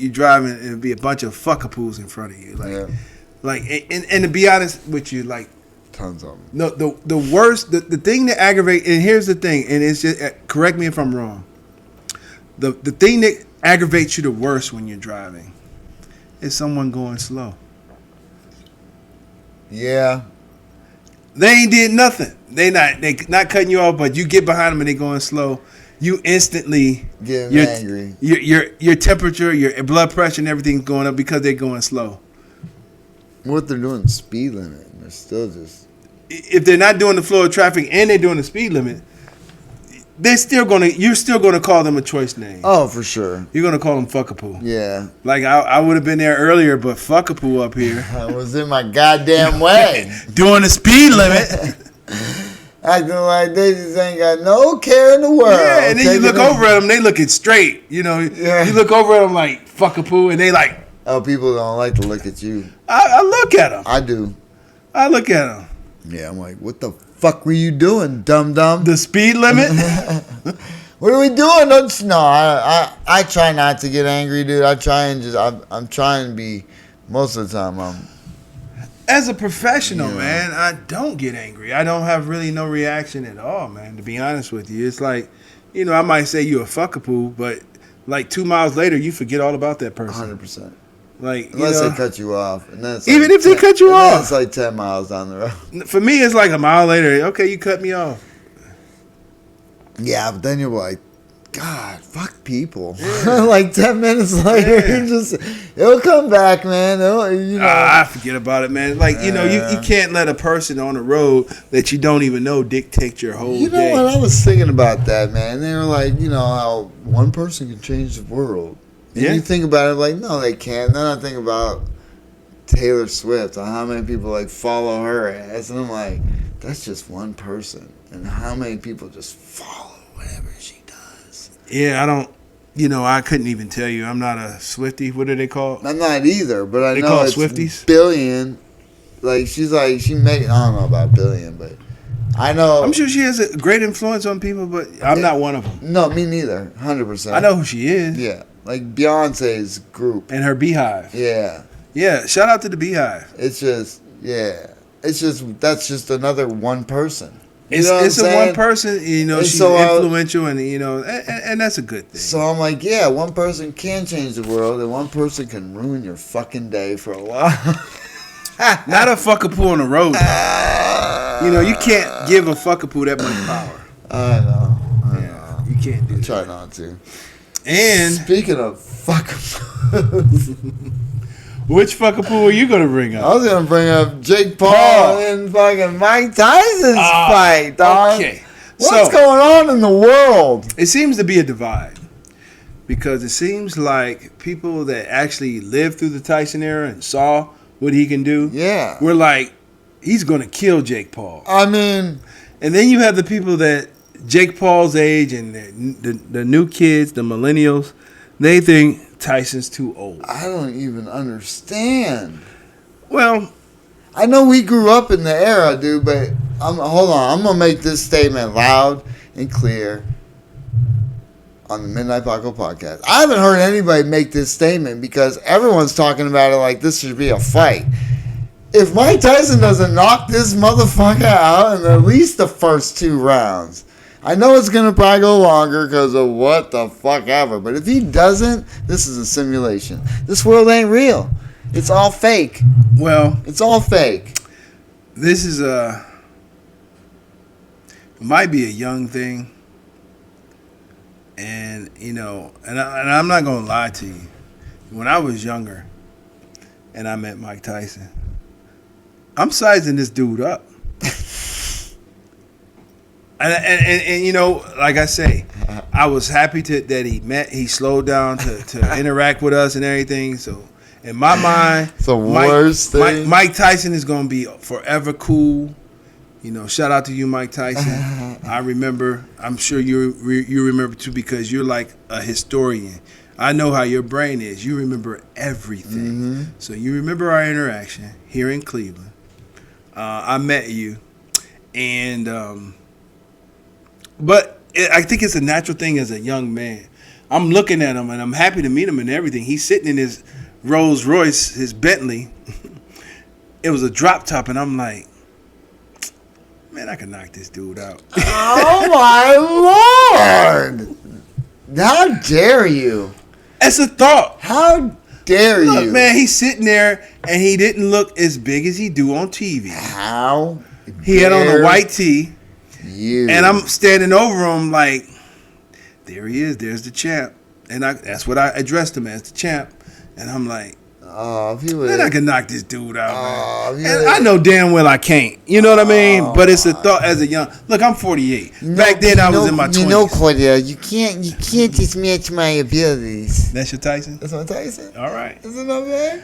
Speaker 3: driving and it'd be a bunch of Fuckapoos in front of you, and to be honest with you, like.
Speaker 2: Tons of them.
Speaker 3: No, the worst, the thing that aggravates, and here's the thing, and it's just, correct me if I'm wrong. The thing that aggravates you the worst when you're driving is someone going slow.
Speaker 2: Yeah.
Speaker 3: They ain't did nothing. They not cutting you off, but you get behind them and they going slow. You instantly
Speaker 2: getting angry.
Speaker 3: Your temperature, your blood pressure, and everything's going up because they're going slow.
Speaker 2: What they're doing, the speed limit. They're still just.
Speaker 3: If they're not doing the flow of traffic and they're doing the speed limit, you're still gonna call them a choice name.
Speaker 2: Oh, for sure.
Speaker 3: You're gonna call them Fuckapoo.
Speaker 2: Yeah.
Speaker 3: Like I would have been there earlier, but Fuckapoo up here.
Speaker 2: I was in my goddamn way.
Speaker 3: Doing the speed limit.
Speaker 2: Acting like they just ain't got no care in the world.
Speaker 3: Yeah, and then you look over at them, they looking straight. You know,
Speaker 2: Yeah.
Speaker 3: you look over at them like Fuckapoo, and they like.
Speaker 2: Oh, people don't like to look at you.
Speaker 3: I look at them.
Speaker 2: I do.
Speaker 3: I look at them.
Speaker 2: Yeah, I'm like, what the fuck were you doing, dum dum?
Speaker 3: The speed limit.
Speaker 2: What are we doing? No, I try not to get angry, dude. I try and I'm trying to be, most of the time,
Speaker 3: As a professional,
Speaker 2: Yeah.
Speaker 3: man, I don't get angry. I don't have really no reaction at all, man, to be honest with you. It's like, you know, I might say you're a Fuckapoo, but like 2 miles later, you forget all about that person.
Speaker 2: 100%.
Speaker 3: Like,
Speaker 2: Unless
Speaker 3: you know,
Speaker 2: they cut you off. And then it's
Speaker 3: Even if they cut you
Speaker 2: and then
Speaker 3: off.
Speaker 2: it's like 10 miles down the road.
Speaker 3: for me, it's like a mile later. Okay, you cut me off.
Speaker 2: Yeah, but then you're like, God, fuck people. Like 10 minutes later, it'll come back, man.
Speaker 3: I forget about it, man. Like, you know, you can't let a person on the road that you don't even know dictate your whole
Speaker 2: You know
Speaker 3: day.
Speaker 2: what? I was thinking about that, man. They were like, you know, how one person can change the world. And
Speaker 3: Yeah.
Speaker 2: you think about it like, no, they can't. Then I think about Taylor Swift and how many people like follow her ass. And I'm like, that's just one person. And how many people just follow whatever she does.
Speaker 3: Yeah, I don't, you know, I couldn't even tell you. I'm not a Swiftie. What are they called?
Speaker 2: I'm not either, but I
Speaker 3: They
Speaker 2: know
Speaker 3: call
Speaker 2: it's
Speaker 3: Swifties?
Speaker 2: billion. Like, she make, I don't know about billion, but I know.
Speaker 3: I'm sure she has a great influence on people, but I'm not one of them.
Speaker 2: No, me neither. 100%.
Speaker 3: I know who she is.
Speaker 2: Yeah. Like Beyonce's group.
Speaker 3: And her Beehive.
Speaker 2: Yeah.
Speaker 3: Yeah, shout out to the Beehive.
Speaker 2: It's just, yeah. It's just, that's just another one person. You
Speaker 3: It's
Speaker 2: know what I'm
Speaker 3: a
Speaker 2: saying?
Speaker 3: one person, you know,
Speaker 2: And
Speaker 3: she's
Speaker 2: so
Speaker 3: influential, and you know, and that's a good thing.
Speaker 2: So I'm like, yeah, one person can change the world, and one person can ruin your fucking day for a while.
Speaker 3: Not a Fuckapoo on the road. You know, you can't give a Fuckapoo that much power.
Speaker 2: I know.
Speaker 3: Yeah, you can't do that.
Speaker 2: Try not to.
Speaker 3: And
Speaker 2: Speaking of fucking,
Speaker 3: which Fuckapoo are you gonna bring
Speaker 2: I
Speaker 3: up?
Speaker 2: was gonna bring up Jake Paul and fucking Mike Tyson's fight, dog.
Speaker 3: Okay,
Speaker 2: What's going on in the world?
Speaker 3: It seems to be a divide because it seems like people that actually lived through the Tyson era and saw what he can do,
Speaker 2: Yeah.
Speaker 3: were like, he's gonna kill Jake Paul.
Speaker 2: I mean,
Speaker 3: And then you have the people that Jake Paul's age and the new kids, the millennials, they think Tyson's too old.
Speaker 2: I don't even understand.
Speaker 3: Well,
Speaker 2: I know we grew up in the era, dude, but hold on. I'm going to make this statement loud and clear on the Midnight Paco Podcast. I haven't heard anybody make this statement because everyone's talking about it like this should be a fight. If Mike Tyson doesn't knock this motherfucker out in at least the first 2 rounds, I know it's going to probably go longer because of what the fuck ever, but if he doesn't, this is a simulation. This world ain't real. It's all fake.
Speaker 3: well,
Speaker 2: It's all fake.
Speaker 3: this is might be a young thing, and you know, and I'm not gonna lie to you. When I was younger, and I met Mike Tyson, I'm sizing this dude up. And you know, like I say, I was happy that he slowed down to interact with us and everything. So in my mind,
Speaker 2: It's the worst thing.
Speaker 3: Mike Tyson is gonna be forever cool. You know, shout out to you, Mike Tyson. I remember. I'm sure you remember too because you're like a historian. I know how your brain is. You remember everything.
Speaker 2: Mm-hmm.
Speaker 3: So you remember our interaction here in Cleveland. I met you, and but I think it's a natural thing as a young man. I'm looking at him, and I'm happy to meet him and everything. He's sitting in his Rolls Royce, his Bentley. It was a drop top, and I'm like, man, I can knock this dude out.
Speaker 2: Oh my Lord! How dare you?
Speaker 3: That's a thought.
Speaker 2: How dare
Speaker 3: Look,
Speaker 2: you?
Speaker 3: man, he's sitting there, and he didn't look as big as he do on TV.
Speaker 2: How?
Speaker 3: He had on a
Speaker 2: dare
Speaker 3: white tee,
Speaker 2: You.
Speaker 3: and I'm standing over him like, there he is. There's the champ. And that's what I addressed him as, the champ. And I'm like,
Speaker 2: Oh, if he would.
Speaker 3: Then I can knock this dude out, man.
Speaker 2: Yeah.
Speaker 3: And I know damn well I can't. You know what I mean? But it's a thought as a young. Look, I'm 48. Back then I was in my 20s.
Speaker 2: You know, Cordell, you can't just match my abilities.
Speaker 3: That's your Tyson?
Speaker 2: That's my Tyson.
Speaker 3: All right.
Speaker 2: Isn't that bad?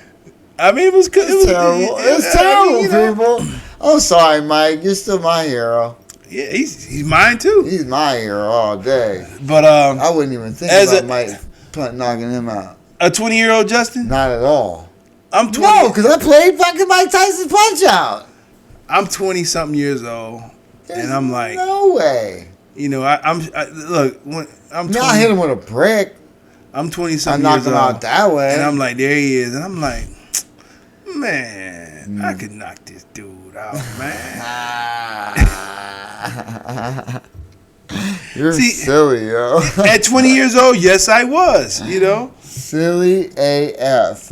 Speaker 3: I mean, it was good. It was
Speaker 2: terrible. It's terrible, people. I'm sorry, Mike. You're still my hero.
Speaker 3: Yeah, he's mine too.
Speaker 2: He's my hero all day.
Speaker 3: But
Speaker 2: I wouldn't even think about Mike knocking him out.
Speaker 3: A 20-year-old Justin?
Speaker 2: Not at all.
Speaker 3: I'm 20.
Speaker 2: No, because I played fucking Mike Tyson's Punch Out.
Speaker 3: I'm 20-something years old, and I'm like,
Speaker 2: no way.
Speaker 3: You know, look, when I'm 20,
Speaker 2: I hit him with a brick.
Speaker 3: I'm 20-something
Speaker 2: I
Speaker 3: years old.
Speaker 2: knocked him out that way.
Speaker 3: And I'm like, there he is. And I'm like, man, I could knock this dude out, man.
Speaker 2: You're silly, yo.
Speaker 3: At 20 years old, yes, I was, you know.
Speaker 2: Silly AF.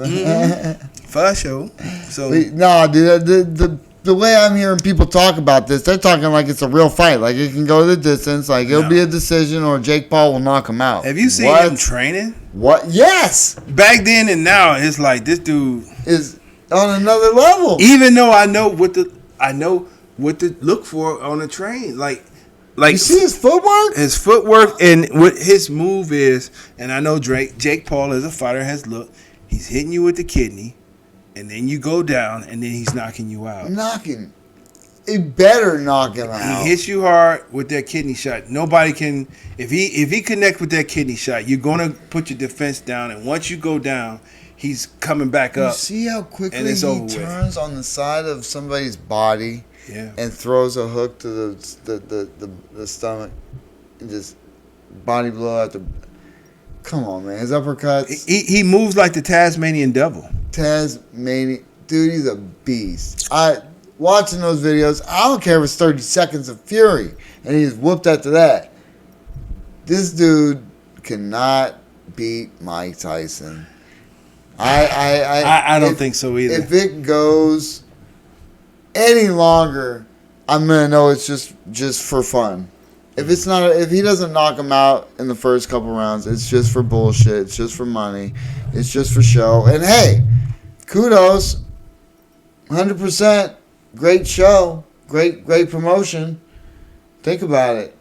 Speaker 3: For sure. So,
Speaker 2: no, dude, the way I'm hearing people talk about this, they're talking like it's a real fight. Like it can go the distance. Like it'll be a decision, or Jake Paul will knock him out.
Speaker 3: Have you seen him training?
Speaker 2: What? Yes.
Speaker 3: Back then and now, it's like this dude
Speaker 2: is on another level.
Speaker 3: Even though I know what to look for on a train, like
Speaker 2: you see his footwork?
Speaker 3: His footwork and what his move is, and I know Jake Paul as a fighter has looked. He's hitting you with the kidney, and then you go down, and then he's knocking you out.
Speaker 2: Knocking. He better knock him out.
Speaker 3: He hits you hard with that kidney shot. Nobody can. If he connect with that kidney shot, you're gonna put your defense down, and once you go down, he's coming back up.
Speaker 2: You see how quickly he turns on the side of somebody's body.
Speaker 3: Yeah.
Speaker 2: And throws a hook to the stomach and just body blow out the. Come on, man. His uppercuts.
Speaker 3: He moves like the Tasmanian devil.
Speaker 2: Dude, he's a beast. Watching those videos, I don't care if it's 30 seconds of fury, and he's whooped after that. This dude cannot beat Mike Tyson.
Speaker 3: I don't think so either.
Speaker 2: If it goes any longer, I'm gonna know it's just for fun. If he doesn't knock him out in the first couple rounds, it's just for bullshit. It's just for money. It's just for show. And hey, kudos, 100%, great show, great promotion. Think about it.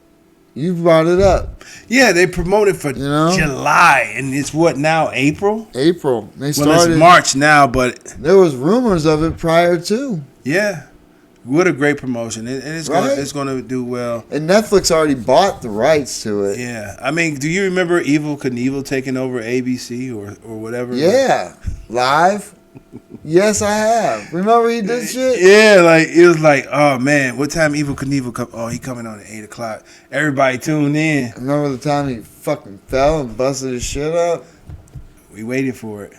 Speaker 2: You brought it up.
Speaker 3: Yeah, they promoted for July, and it's what now? April.
Speaker 2: They started.
Speaker 3: Well, it's March now, but
Speaker 2: there was rumors of it prior to.
Speaker 3: Yeah, what a great promotion, and it's going to do well.
Speaker 2: And Netflix already bought the rights to it.
Speaker 3: Yeah, I mean, do you remember Evel Knievel taking over ABC or whatever?
Speaker 2: Yeah, live. Yes, I have. Remember he did shit?
Speaker 3: Yeah, like it was like, oh man, what time Evel Knievel come? Oh, he coming on at 8:00. Everybody tuned in.
Speaker 2: Remember the time he fucking fell and busted his shit up?
Speaker 3: We waited for it.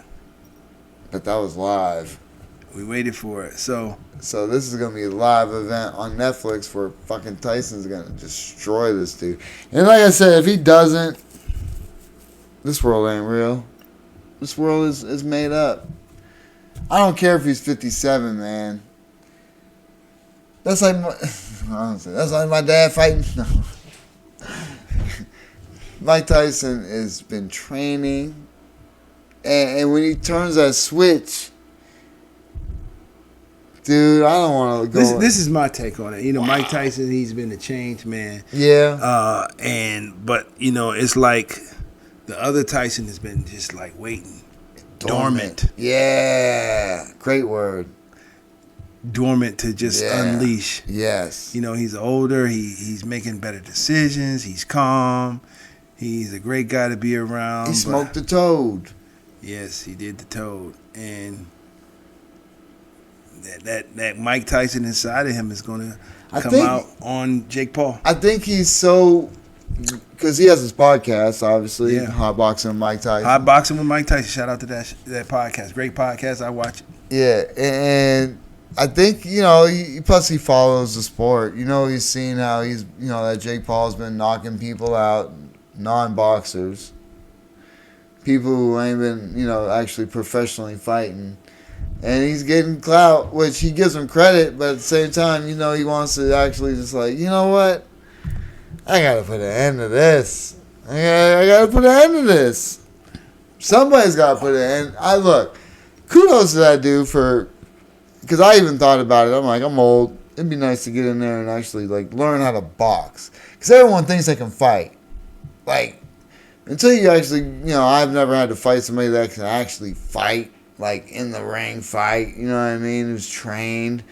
Speaker 2: But that was live.
Speaker 3: We waited for it. So
Speaker 2: this is gonna be a live event on Netflix where fucking Tyson's gonna destroy this dude. And like I said, if he doesn't, this world ain't real. This world is made up. I don't care if he's 57, man. That's like my dad fighting. No. Mike Tyson has been training, and when he turns that switch, dude, I don't want to go.
Speaker 3: This is my take on it. You know, wow. Mike Tyson, he's been a changed man.
Speaker 2: Yeah.
Speaker 3: But you know, it's like the other Tyson has been just like waiting. Dormant.
Speaker 2: Yeah. Great word.
Speaker 3: Dormant to just unleash.
Speaker 2: Yes.
Speaker 3: You know, he's older. He's making better decisions. He's calm. He's a great guy to be around.
Speaker 2: He smoked the toad.
Speaker 3: Yes, he did the toad. And that Mike Tyson inside of him is going to come out on Jake Paul.
Speaker 2: I think he's so... Because he has his podcast, obviously. Yeah. Hot Boxing with Mike Tyson.
Speaker 3: Hot Boxing with Mike Tyson. Shout out to that podcast. Great podcast. I watch it.
Speaker 2: Yeah. And I think, you know, plus he follows the sport. You know, he's seen how that Jake Paul's been knocking people out, non-boxers. People who ain't been, actually professionally fighting. And he's getting clout, which he gives him credit. But at the same time, he wants to actually just like, you know what? I gotta put an end to this. I gotta put an end to this. Somebody's gotta put an end. kudos to that dude because I even thought about it. I'm like, I'm old. It'd be nice to get in there and actually like learn how to box. Because everyone thinks they can fight. Like, until you actually, I've never had to fight somebody that can actually fight, like in the ring fight. You know what I mean? Who's trained.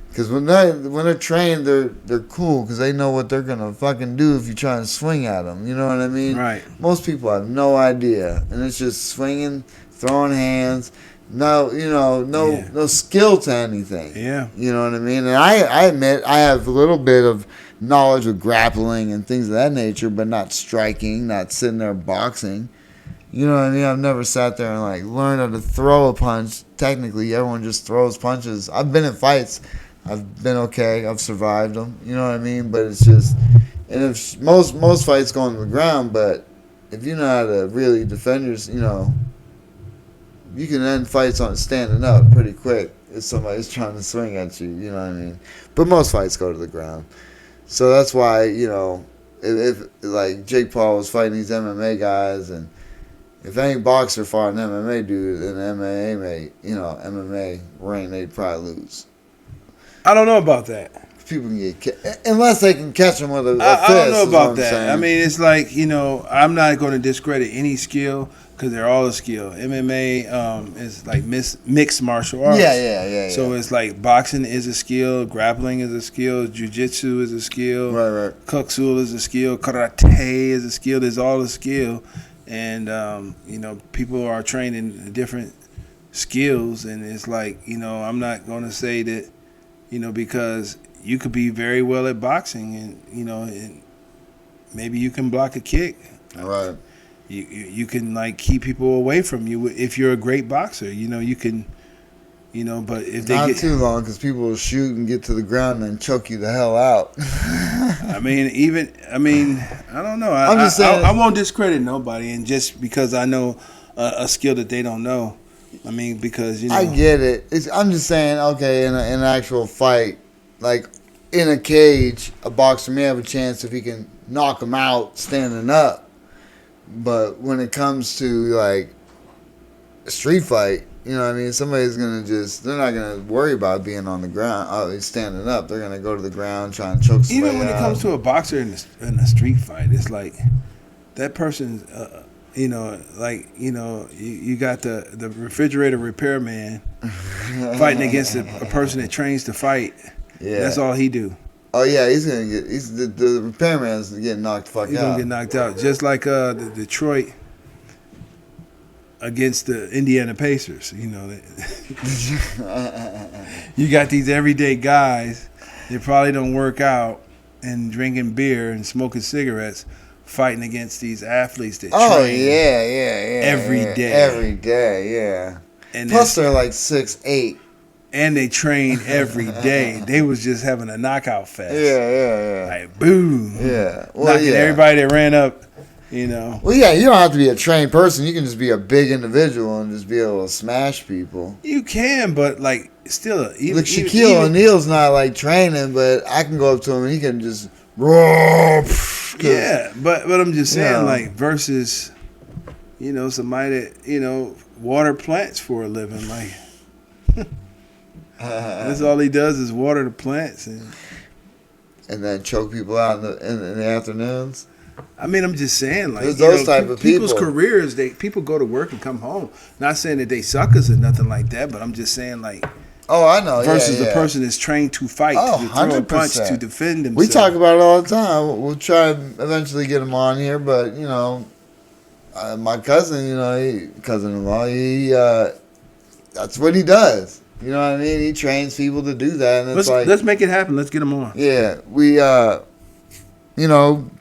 Speaker 2: Because when they're trained, they're cool because they know what they're gonna fucking do if you try and swing at them. You know what I mean?
Speaker 3: Right.
Speaker 2: Most people have no idea, and it's just swinging, throwing hands. No, no skill to anything.
Speaker 3: Yeah.
Speaker 2: You know what I mean? And I admit I have a little bit of knowledge with grappling and things of that nature, but not striking, not sitting there boxing. You know what I mean? I've never sat there and like learned how to throw a punch. Technically, everyone just throws punches. I've been in fights. I've been okay. I've survived them. You know what I mean? But it's just, and if most fights go on the ground, but if you know how to really defend yourself, you can end fights on standing up pretty quick if somebody's trying to swing at you. You know what I mean? But most fights go to the ground. So that's why, if like Jake Paul was fighting these MMA guys, and if any boxer fought an MMA dude in an MMA ring, they'd probably lose.
Speaker 3: I don't know about that.
Speaker 2: People can get unless they can catch them with a fist.
Speaker 3: I don't know about that.
Speaker 2: Saying.
Speaker 3: I mean, it's like, I'm not going to discredit any skill because they're all a skill. MMA is like mixed martial arts.
Speaker 2: Yeah.
Speaker 3: So it's like boxing is a skill, grappling is a skill, jiu-jitsu is a skill,
Speaker 2: right.
Speaker 3: kuksul is a skill, karate is a skill. There's all a skill, and people are trained in different skills, and it's like I'm not going to say that because you could be very well at boxing, and and maybe you can block a kick.
Speaker 2: Right.
Speaker 3: You can like keep people away from you if you're a great boxer. You can, but if they
Speaker 2: not
Speaker 3: get
Speaker 2: too long because people will shoot and get to the ground and choke you the hell out.
Speaker 3: I don't know.
Speaker 2: I'm just saying.
Speaker 3: I won't discredit nobody, and just because I know a skill that they don't know. I mean, because
Speaker 2: I get it. I'm just saying. Okay, in an actual fight, like in a cage, a boxer may have a chance if he can knock him out standing up. But when it comes to like a street fight, somebody's gonna they're not gonna worry about being on the ground. Oh, he's standing up. They're gonna go to the ground, try and choke somebody out.
Speaker 3: Even when it comes to a boxer in a street fight, it's like that person, you got the refrigerator repairman fighting against a person that trains to fight.
Speaker 2: Yeah,
Speaker 3: that's all he do.
Speaker 2: Oh yeah, the repairman's getting knocked the fuck out.
Speaker 3: He's gonna get knocked out, just like the Detroit against the Indiana Pacers. You got these everyday guys. They probably don't work out and drinking beer and smoking cigarettes, fighting against these athletes that train. Every day,
Speaker 2: yeah.
Speaker 3: And
Speaker 2: plus they're like 6'8".
Speaker 3: And they train every day. They was just having a knockout fest.
Speaker 2: Yeah.
Speaker 3: Like, boom.
Speaker 2: Yeah. Well,
Speaker 3: knocking everybody that ran up,
Speaker 2: Well, yeah, you don't have to be a trained person. You can just be a big individual and just be able to smash people.
Speaker 3: You can, but, like, still.
Speaker 2: Look, Shaquille O'Neal's not, like, training, but I can go up to him and he can just roar.
Speaker 3: Yeah, but I'm just saying, like, versus, somebody that, water plants for a living, like. That's all he does is water the plants and
Speaker 2: then choke people out in the afternoons.
Speaker 3: I mean, I'm just saying, like,
Speaker 2: there's those type of
Speaker 3: people's
Speaker 2: people.
Speaker 3: careers. People go to work and come home. Not saying that they suckers or nothing like that, but I'm just saying, like,
Speaker 2: oh, I know.
Speaker 3: Versus the person that's trained to fight, to throw a
Speaker 2: 100%.
Speaker 3: punch, to defend himself.
Speaker 2: We talk about it all the time. We'll try to eventually get him on here, but my cousin, cousin-in-law, that's what he does. You know what I mean? He trains people to do that, and
Speaker 3: let's make it happen. Let's get him on.
Speaker 2: Yeah, we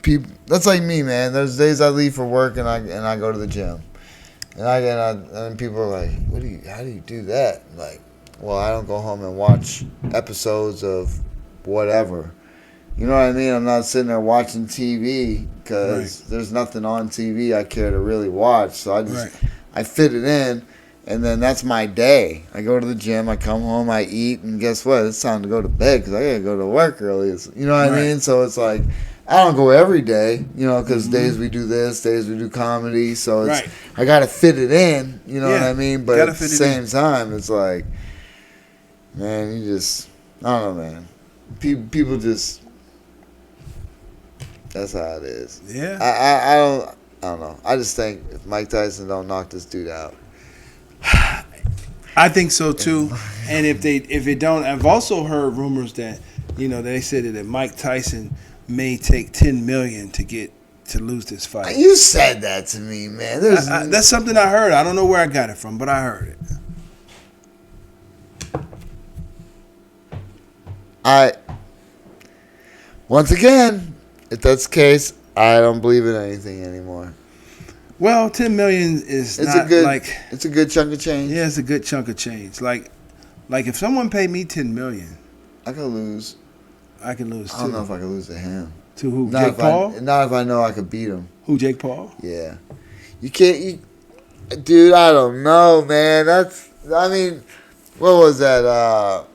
Speaker 2: people. That's like me, man. There's days I leave for work and I go to the gym, and people are like, how do you do that? Like, well, I don't go home and watch episodes of whatever. You know what I mean? I'm not sitting there watching TV because there's nothing on TV I care to really watch. So I fit it in. And then that's my day. I go to the gym, I come home, I eat, and guess what? It's time to go to bed because I got to go to work early. You know what I mean? So it's like I don't go every day, because days we do this, days we do comedy. So it's I got to fit it in, you know what I mean? But at the same time, it's like, man, you just, I don't know, man. People just, that's how it is.
Speaker 3: Yeah.
Speaker 2: I don't know. I just think if Mike Tyson don't knock this dude out.
Speaker 3: I think so too. And if it don't, I've also heard rumors that, they said that Mike Tyson may take $10 million to lose this fight.
Speaker 2: You said that to me, man.
Speaker 3: That's something I heard. I don't know where I got it from, but I heard it.
Speaker 2: Once again, if that's the case, I don't believe in anything anymore.
Speaker 3: Well, $10 million is
Speaker 2: it's a good chunk of change.
Speaker 3: Yeah, it's a good chunk of change. Like if someone paid me $10 million,
Speaker 2: I could lose.
Speaker 3: I can lose too.
Speaker 2: I don't know if I could lose to him.
Speaker 3: To who? Jake Paul?
Speaker 2: Not if I know I could beat him.
Speaker 3: Who? Jake Paul?
Speaker 2: Yeah. You can't. Dude, I don't know, man. What was that?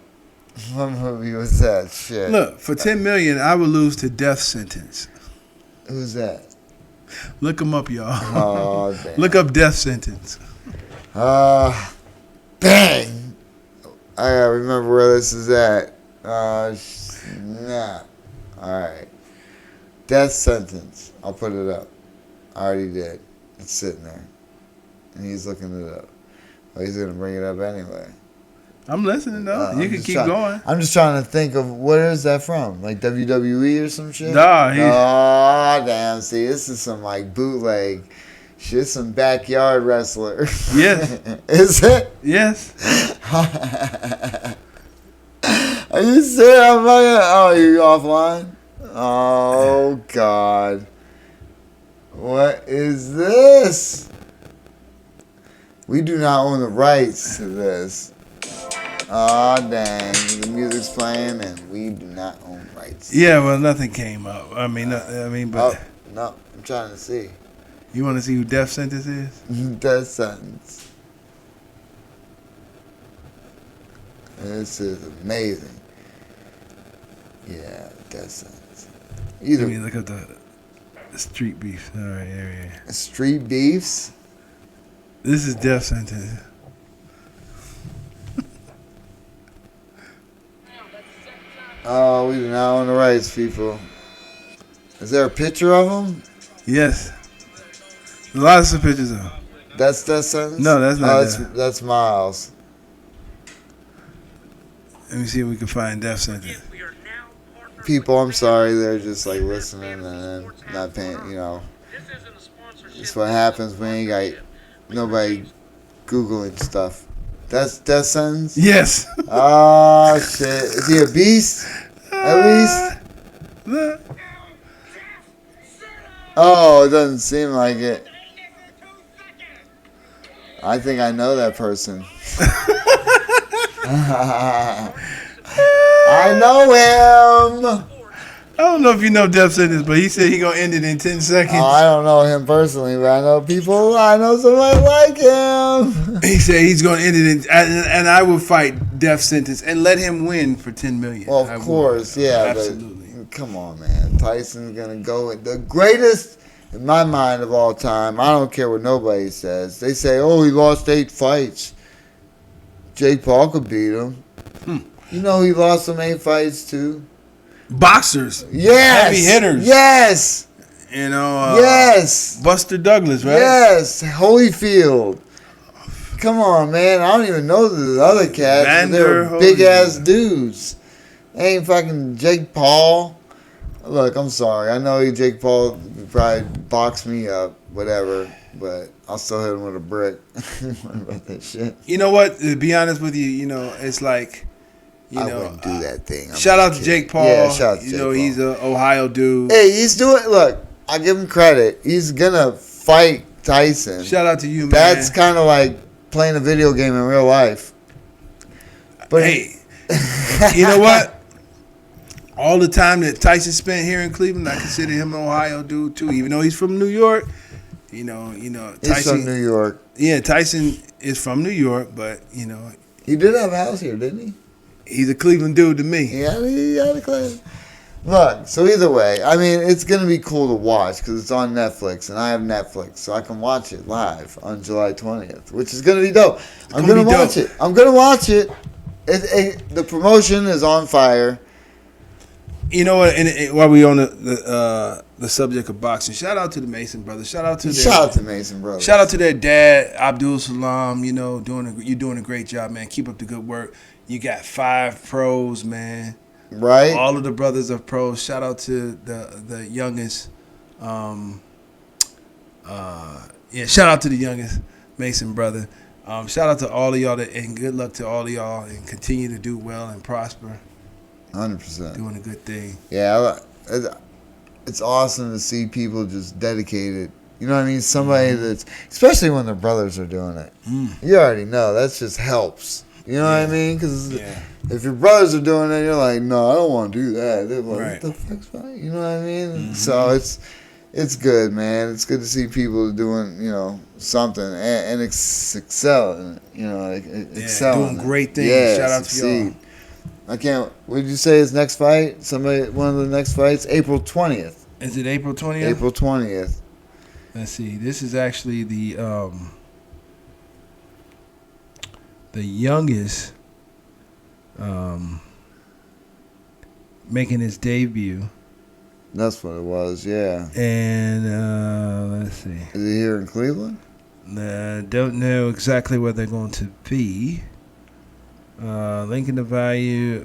Speaker 2: What movie was that? Shit.
Speaker 3: Look, for $10 million, I would lose to death sentence.
Speaker 2: Who's that?
Speaker 3: Look him up, y'all.
Speaker 2: Oh, damn.
Speaker 3: Look up death sentence.
Speaker 2: Bang. I gotta remember where this is at. Nah. Alright. Death sentence. I'll put it up. I already did. It's sitting there. And he's looking it up. Well, he's gonna bring it up anyway.
Speaker 3: I'm listening though. You can keep going.
Speaker 2: I'm just trying to think of where is that from? Like WWE or some shit?
Speaker 3: Nah,
Speaker 2: oh damn! See, this is some like bootleg shit. Some backyard wrestler.
Speaker 3: Yes.
Speaker 2: Is it?
Speaker 3: Yes.
Speaker 2: Are you serious? Oh, you offline? Oh God! What is this? We do not own the rights to this. Oh dang! The music's playing, and we do not own rights.
Speaker 3: Yeah, well, nothing came up. But
Speaker 2: no, I'm trying to see.
Speaker 3: You want to see who Death Sentence is?
Speaker 2: Death Sentence. This is amazing. Yeah, Death Sentence.
Speaker 3: Let me look up the Street Beefs. All right, there we go.
Speaker 2: Street Beefs.
Speaker 3: This is Death Sentence.
Speaker 2: Oh, we do not own the rights, people. Is there a picture of him?
Speaker 3: Yes. Lots of pictures of him.
Speaker 2: That's Death Sentence?
Speaker 3: No, that's not
Speaker 2: that's Miles.
Speaker 3: Let me see if we can find Death Sentence.
Speaker 2: People, I'm sorry, they're just like listening and not paying, It's what happens when you got nobody Googling stuff. That's Death Sentence?
Speaker 3: Yes.
Speaker 2: Oh, shit. Is he a beast? At least? Oh, it doesn't seem like it. I think I know that person. I know him.
Speaker 3: I don't know if you know Death Sentence, but he said he gonna end it in 10 seconds.
Speaker 2: Oh, I don't know him personally, but I know somebody like him.
Speaker 3: He said he's gonna end it and I will fight Death Sentence and let him win for $10 million.
Speaker 2: Well, of course, yeah. Absolutely. But come on, man. Tyson's gonna go with the greatest in my mind of all time. I don't care what nobody says. They say, oh, he lost 8 fights. Jake Paul could beat him. You know he lost some 8 fights too.
Speaker 3: Boxers.
Speaker 2: Yes.
Speaker 3: Heavy hitters.
Speaker 2: Yes.
Speaker 3: Yes. Buster Douglas, right?
Speaker 2: Yes. Holyfield. Come on, man. I don't even know the other cats. They're big ass dudes. They ain't fucking Jake Paul. Look, I'm sorry. I know Jake Paul would probably box me up, whatever, but I'll still hit him with a brick. What about that shit?
Speaker 3: You know what? To be honest with you, it's like,
Speaker 2: I wouldn't do that thing.
Speaker 3: Shout out to Jake Paul.
Speaker 2: Yeah, shout out to Jake Paul.
Speaker 3: He's an Ohio dude.
Speaker 2: Hey, he's doing. Look, I give him credit. He's gonna fight Tyson.
Speaker 3: Shout out to you, man.
Speaker 2: That's kind of like playing a video game in real life. But
Speaker 3: hey, you know what? All the time that Tyson spent here in Cleveland, I consider him an Ohio dude too. Even though he's from New York, Tyson.
Speaker 2: He's from New York.
Speaker 3: Yeah, Tyson is from New York, but
Speaker 2: he did have a house here, didn't he?
Speaker 3: He's a Cleveland dude to me.
Speaker 2: Yeah, he had a Cleveland. Look, so either way, I mean, it's going to be cool to watch because it's on Netflix, and I have Netflix, so I can watch it live on July 20th, which is going to be dope. I'm going to watch it. I'm going to watch it. The promotion is on fire.
Speaker 3: You know what? And while we on the subject of boxing, shout out to the Mason brothers. Shout out to
Speaker 2: Mason brothers.
Speaker 3: Shout out to their dad, Abdul Salam. You know, you're doing a great job, man. Keep up the good work. You got 5 pros, man.
Speaker 2: Right.
Speaker 3: All of the brothers are pros. Shout out to the youngest. Shout out to the youngest Mason brother. Shout out to all of y'all and good luck to all of y'all and continue to do well and prosper.
Speaker 2: 100%.
Speaker 3: Doing a good thing.
Speaker 2: Yeah, it's awesome to see people just dedicated. You know what I mean? Somebody that's, especially when their brothers are doing it. You already know. That just helps. You know what I mean? Because if your brothers are doing it, you're like, no, I don't want to do that. They're like, what the fuck's fine? You know what I mean? So it's good, man. It's good to see people doing, something and excelling. Excelling.
Speaker 3: Doing great things. Yeah, shout out to y'all.
Speaker 2: I can't. What did you say his next fight? One of the next fights, April 20th.
Speaker 3: Is it April 20th?
Speaker 2: April 20th.
Speaker 3: Let's see. This is actually the youngest making his debut.
Speaker 2: That's what it was, yeah.
Speaker 3: And let's see.
Speaker 2: Is he here in Cleveland?
Speaker 3: Don't know exactly where they're going to be. Link in the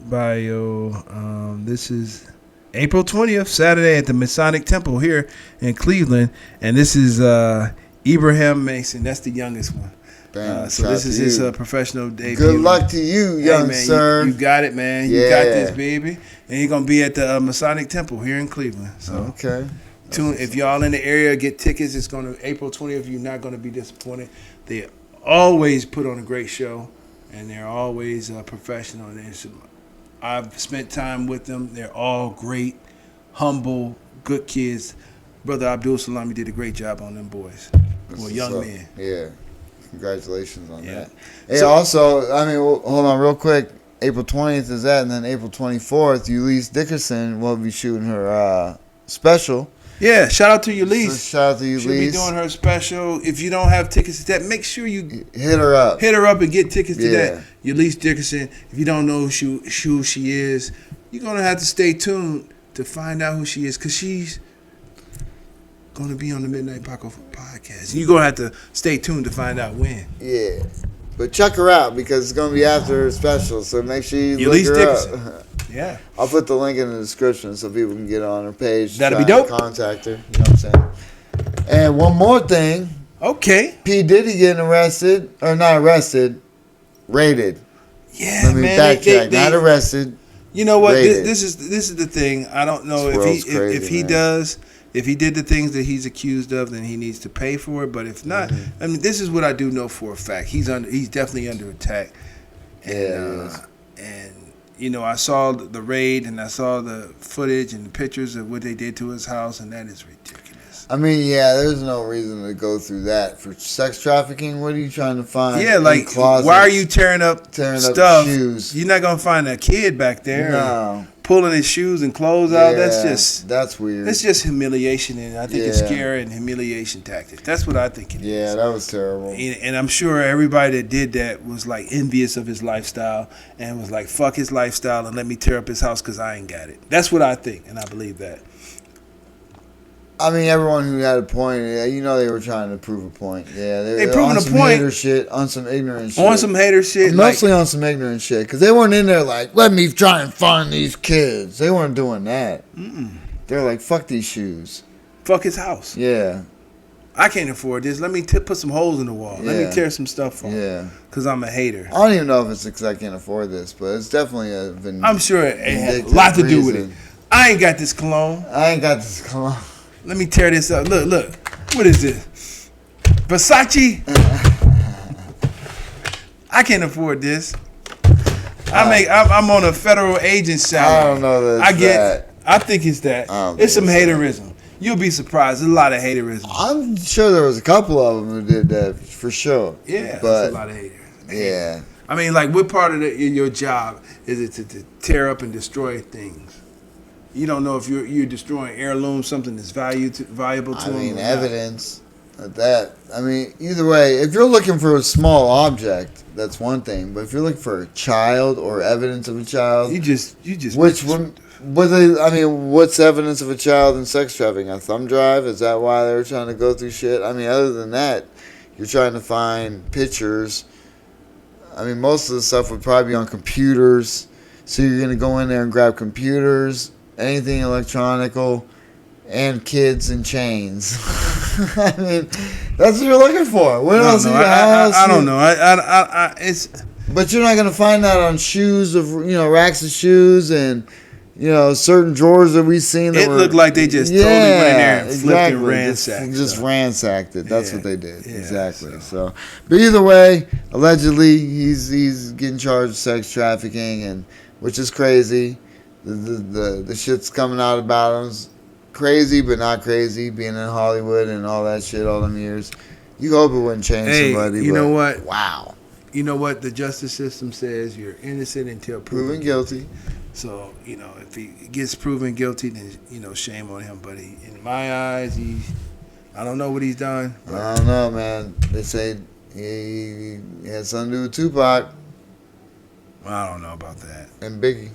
Speaker 3: bio. This is April 20th, Saturday at the Masonic Temple here in Cleveland. And this is Ibrahim Mason. That's the youngest one. So this is his professional debut.
Speaker 2: Good luck to you, young sir.
Speaker 3: You got it, man. You got this, baby. And you're going to be at the Masonic Temple here in Cleveland. So
Speaker 2: okay.
Speaker 3: If y'all in the area, get tickets. It's going to April 20th. You're not going to be disappointed. They always put on a great show, and they're always professional. I've spent time with them. They're all great, humble, good kids. Brother Abdul Salam, you did a great job on them boys. Well, young men.
Speaker 2: Yeah. Congratulations on that. Hey, also, I mean, hold on real quick. April 20th is that, and then April 24th, Ulysses Dickerson will be shooting her special.
Speaker 3: Yeah, shout out to Ulysses.
Speaker 2: So shout out to Ulysses.
Speaker 3: She'll be doing her special. If you don't have tickets to that, make sure you
Speaker 2: hit her up.
Speaker 3: Hit her up and get tickets to that. Ulysses Dickerson. If you don't know who she is, you're going to have to stay tuned to find out who she is, because she's going to be on the Midnight Paco Podcast. You're going to have to stay tuned to find out when.
Speaker 2: Yeah. But check her out, because it's going to be after her special, so make sure you look her
Speaker 3: Dickerson.
Speaker 2: up.
Speaker 3: Yeah.
Speaker 2: I'll put the link in the description so people can get on her page.
Speaker 3: That'll be dope.
Speaker 2: Contact her. You know what I'm saying? And one more thing.
Speaker 3: Okay.
Speaker 2: P. Diddy getting arrested. Or not arrested. Raided.
Speaker 3: Yeah,
Speaker 2: Let me
Speaker 3: man.
Speaker 2: backtrack. Not arrested.
Speaker 3: You know what? This is the thing. I don't know if he did the things that he's accused of, then he needs to pay for it. But if not, I mean, this is what I do know for a fact. He's definitely under attack. And, I saw the raid, and I saw the footage and the pictures of what they did to his house, and that is ridiculous.
Speaker 2: I mean, there's no reason to go through that. For sex trafficking, what are you trying to find?
Speaker 3: Yeah, like, why are you tearing up stuff?
Speaker 2: Up shoes?
Speaker 3: You're not going to find a kid back there.
Speaker 2: No.
Speaker 3: Pulling his shoes and clothes out. That's
Speaker 2: weird.
Speaker 3: It's just humiliation, and I think it's scare and humiliation tactics. That's what I think it is.
Speaker 2: Yeah, that was terrible.
Speaker 3: And I'm sure everybody that did that was like envious of his lifestyle and was like, fuck his lifestyle and let me tear up his house because I ain't got it. That's what I think, and I believe that.
Speaker 2: I mean, everyone who had a point, they were trying to prove a point. Yeah,
Speaker 3: they proving
Speaker 2: on
Speaker 3: a
Speaker 2: some
Speaker 3: point.
Speaker 2: Hater shit, on some ignorant shit.
Speaker 3: On some hater shit.
Speaker 2: Mostly on some ignorant shit. Because they weren't in there like, let me try and find these kids. They weren't doing that. They're like, fuck these shoes.
Speaker 3: Fuck his house.
Speaker 2: Yeah.
Speaker 3: I can't afford this. Let me put some holes in the wall.
Speaker 2: Yeah.
Speaker 3: Let me tear some stuff off.
Speaker 2: Yeah.
Speaker 3: Because I'm a hater.
Speaker 2: I don't even know if it's because I can't afford this, but it's definitely
Speaker 3: I'm sure it has a lot to do with it. I ain't got this cologne. Let me tear this up. Look. What is this? Versace? I can't afford this. I'm on a federal agent salary.
Speaker 2: I don't know that.
Speaker 3: I think it's that. It's some haterism. You'll be surprised. There's a lot of haterism.
Speaker 2: I'm sure there was a couple of them who did that for sure.
Speaker 3: Yeah,
Speaker 2: but
Speaker 3: that's a lot of haters.
Speaker 2: Yeah.
Speaker 3: I mean, like, what part of your job is it to tear up and destroy things? You don't know if you're destroying heirlooms, something that's valuable to them.
Speaker 2: Evidence of that. I mean, either way, if you're looking for a small object, that's one thing. But if you're looking for a child or evidence of a child,
Speaker 3: you just
Speaker 2: which one? What's evidence of a child in sex trafficking? A thumb drive? Is that why they were trying to go through shit? I mean, other than that, you're trying to find pictures. I mean, most of the stuff would probably be on computers. So you're going to go in there and grab computers, anything electronical, and kids in chains. I mean, that's what you're looking for. What else?
Speaker 3: I don't know. It's.
Speaker 2: But you're not going to find that on shoes of racks of shoes and certain drawers that we've seen. That
Speaker 3: looked like they just totally went in there and flipped and ransacked.
Speaker 2: Just ransacked it. That's what they did.
Speaker 3: Yeah,
Speaker 2: exactly. So, but either way, allegedly he's getting charged with sex trafficking, and which is crazy. The shit's coming out about him. Crazy, but not crazy. Being in Hollywood and all that shit all them years. You hope it wouldn't change somebody.
Speaker 3: You know what?
Speaker 2: Wow.
Speaker 3: You know what? The justice system says you're innocent until
Speaker 2: proven guilty.
Speaker 3: So, if he gets proven guilty, then, shame on him. But in my eyes, I don't know what he's done.
Speaker 2: I don't know, man. They say he had something to do with Tupac.
Speaker 3: I don't know about that.
Speaker 2: And Biggie.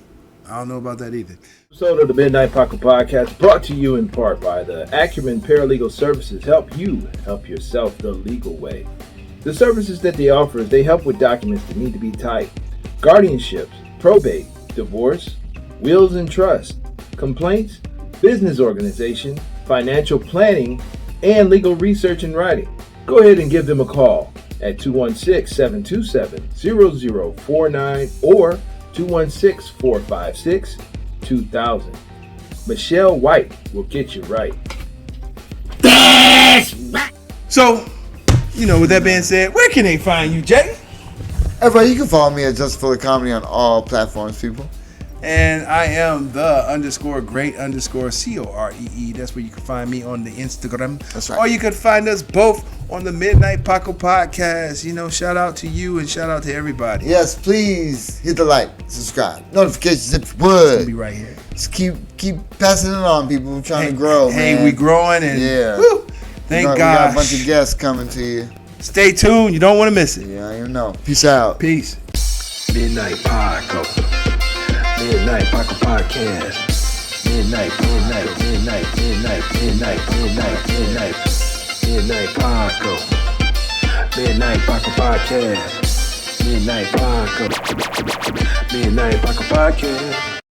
Speaker 3: I don't know about that either.
Speaker 1: Episode of the Midnight Paco Podcast brought to you in part by the Acumen Paralegal Services. Help you help yourself the legal way. The services that they offer is they help with documents that need to be typed, guardianships, probate, divorce, wills and trust, complaints, business organization, financial planning, and legal research and writing. Go ahead and give them a call at 216-727-0049 or 216-456-2000. Michelle White will get you right.
Speaker 3: So, with that being said, where can they find you, Jay?
Speaker 2: Everybody, you can follow me at Justin Fuller Comedy on all platforms, people.
Speaker 3: And I am the _great_COREE. That's where you can find me on the Instagram.
Speaker 2: That's right.
Speaker 3: Or you could find us both on the Midnight Paco Podcast. Shout out to you and shout out to everybody.
Speaker 2: Yes, please hit the like, subscribe, notifications if you would.
Speaker 3: It's gonna be right here.
Speaker 2: Just keep passing it on, people. We're trying to grow, man.
Speaker 3: Hey, we growing and woo, thank God.
Speaker 2: We got a bunch of guests coming to you.
Speaker 3: Stay tuned. You don't want to miss it.
Speaker 2: Yeah, you know. Peace out.
Speaker 3: Peace.
Speaker 1: Midnight Paco. Midnight Paco Podcast. Midnight Paco. Midnight Paco Podcast. Midnight Paco. Midnight Paco Podcast.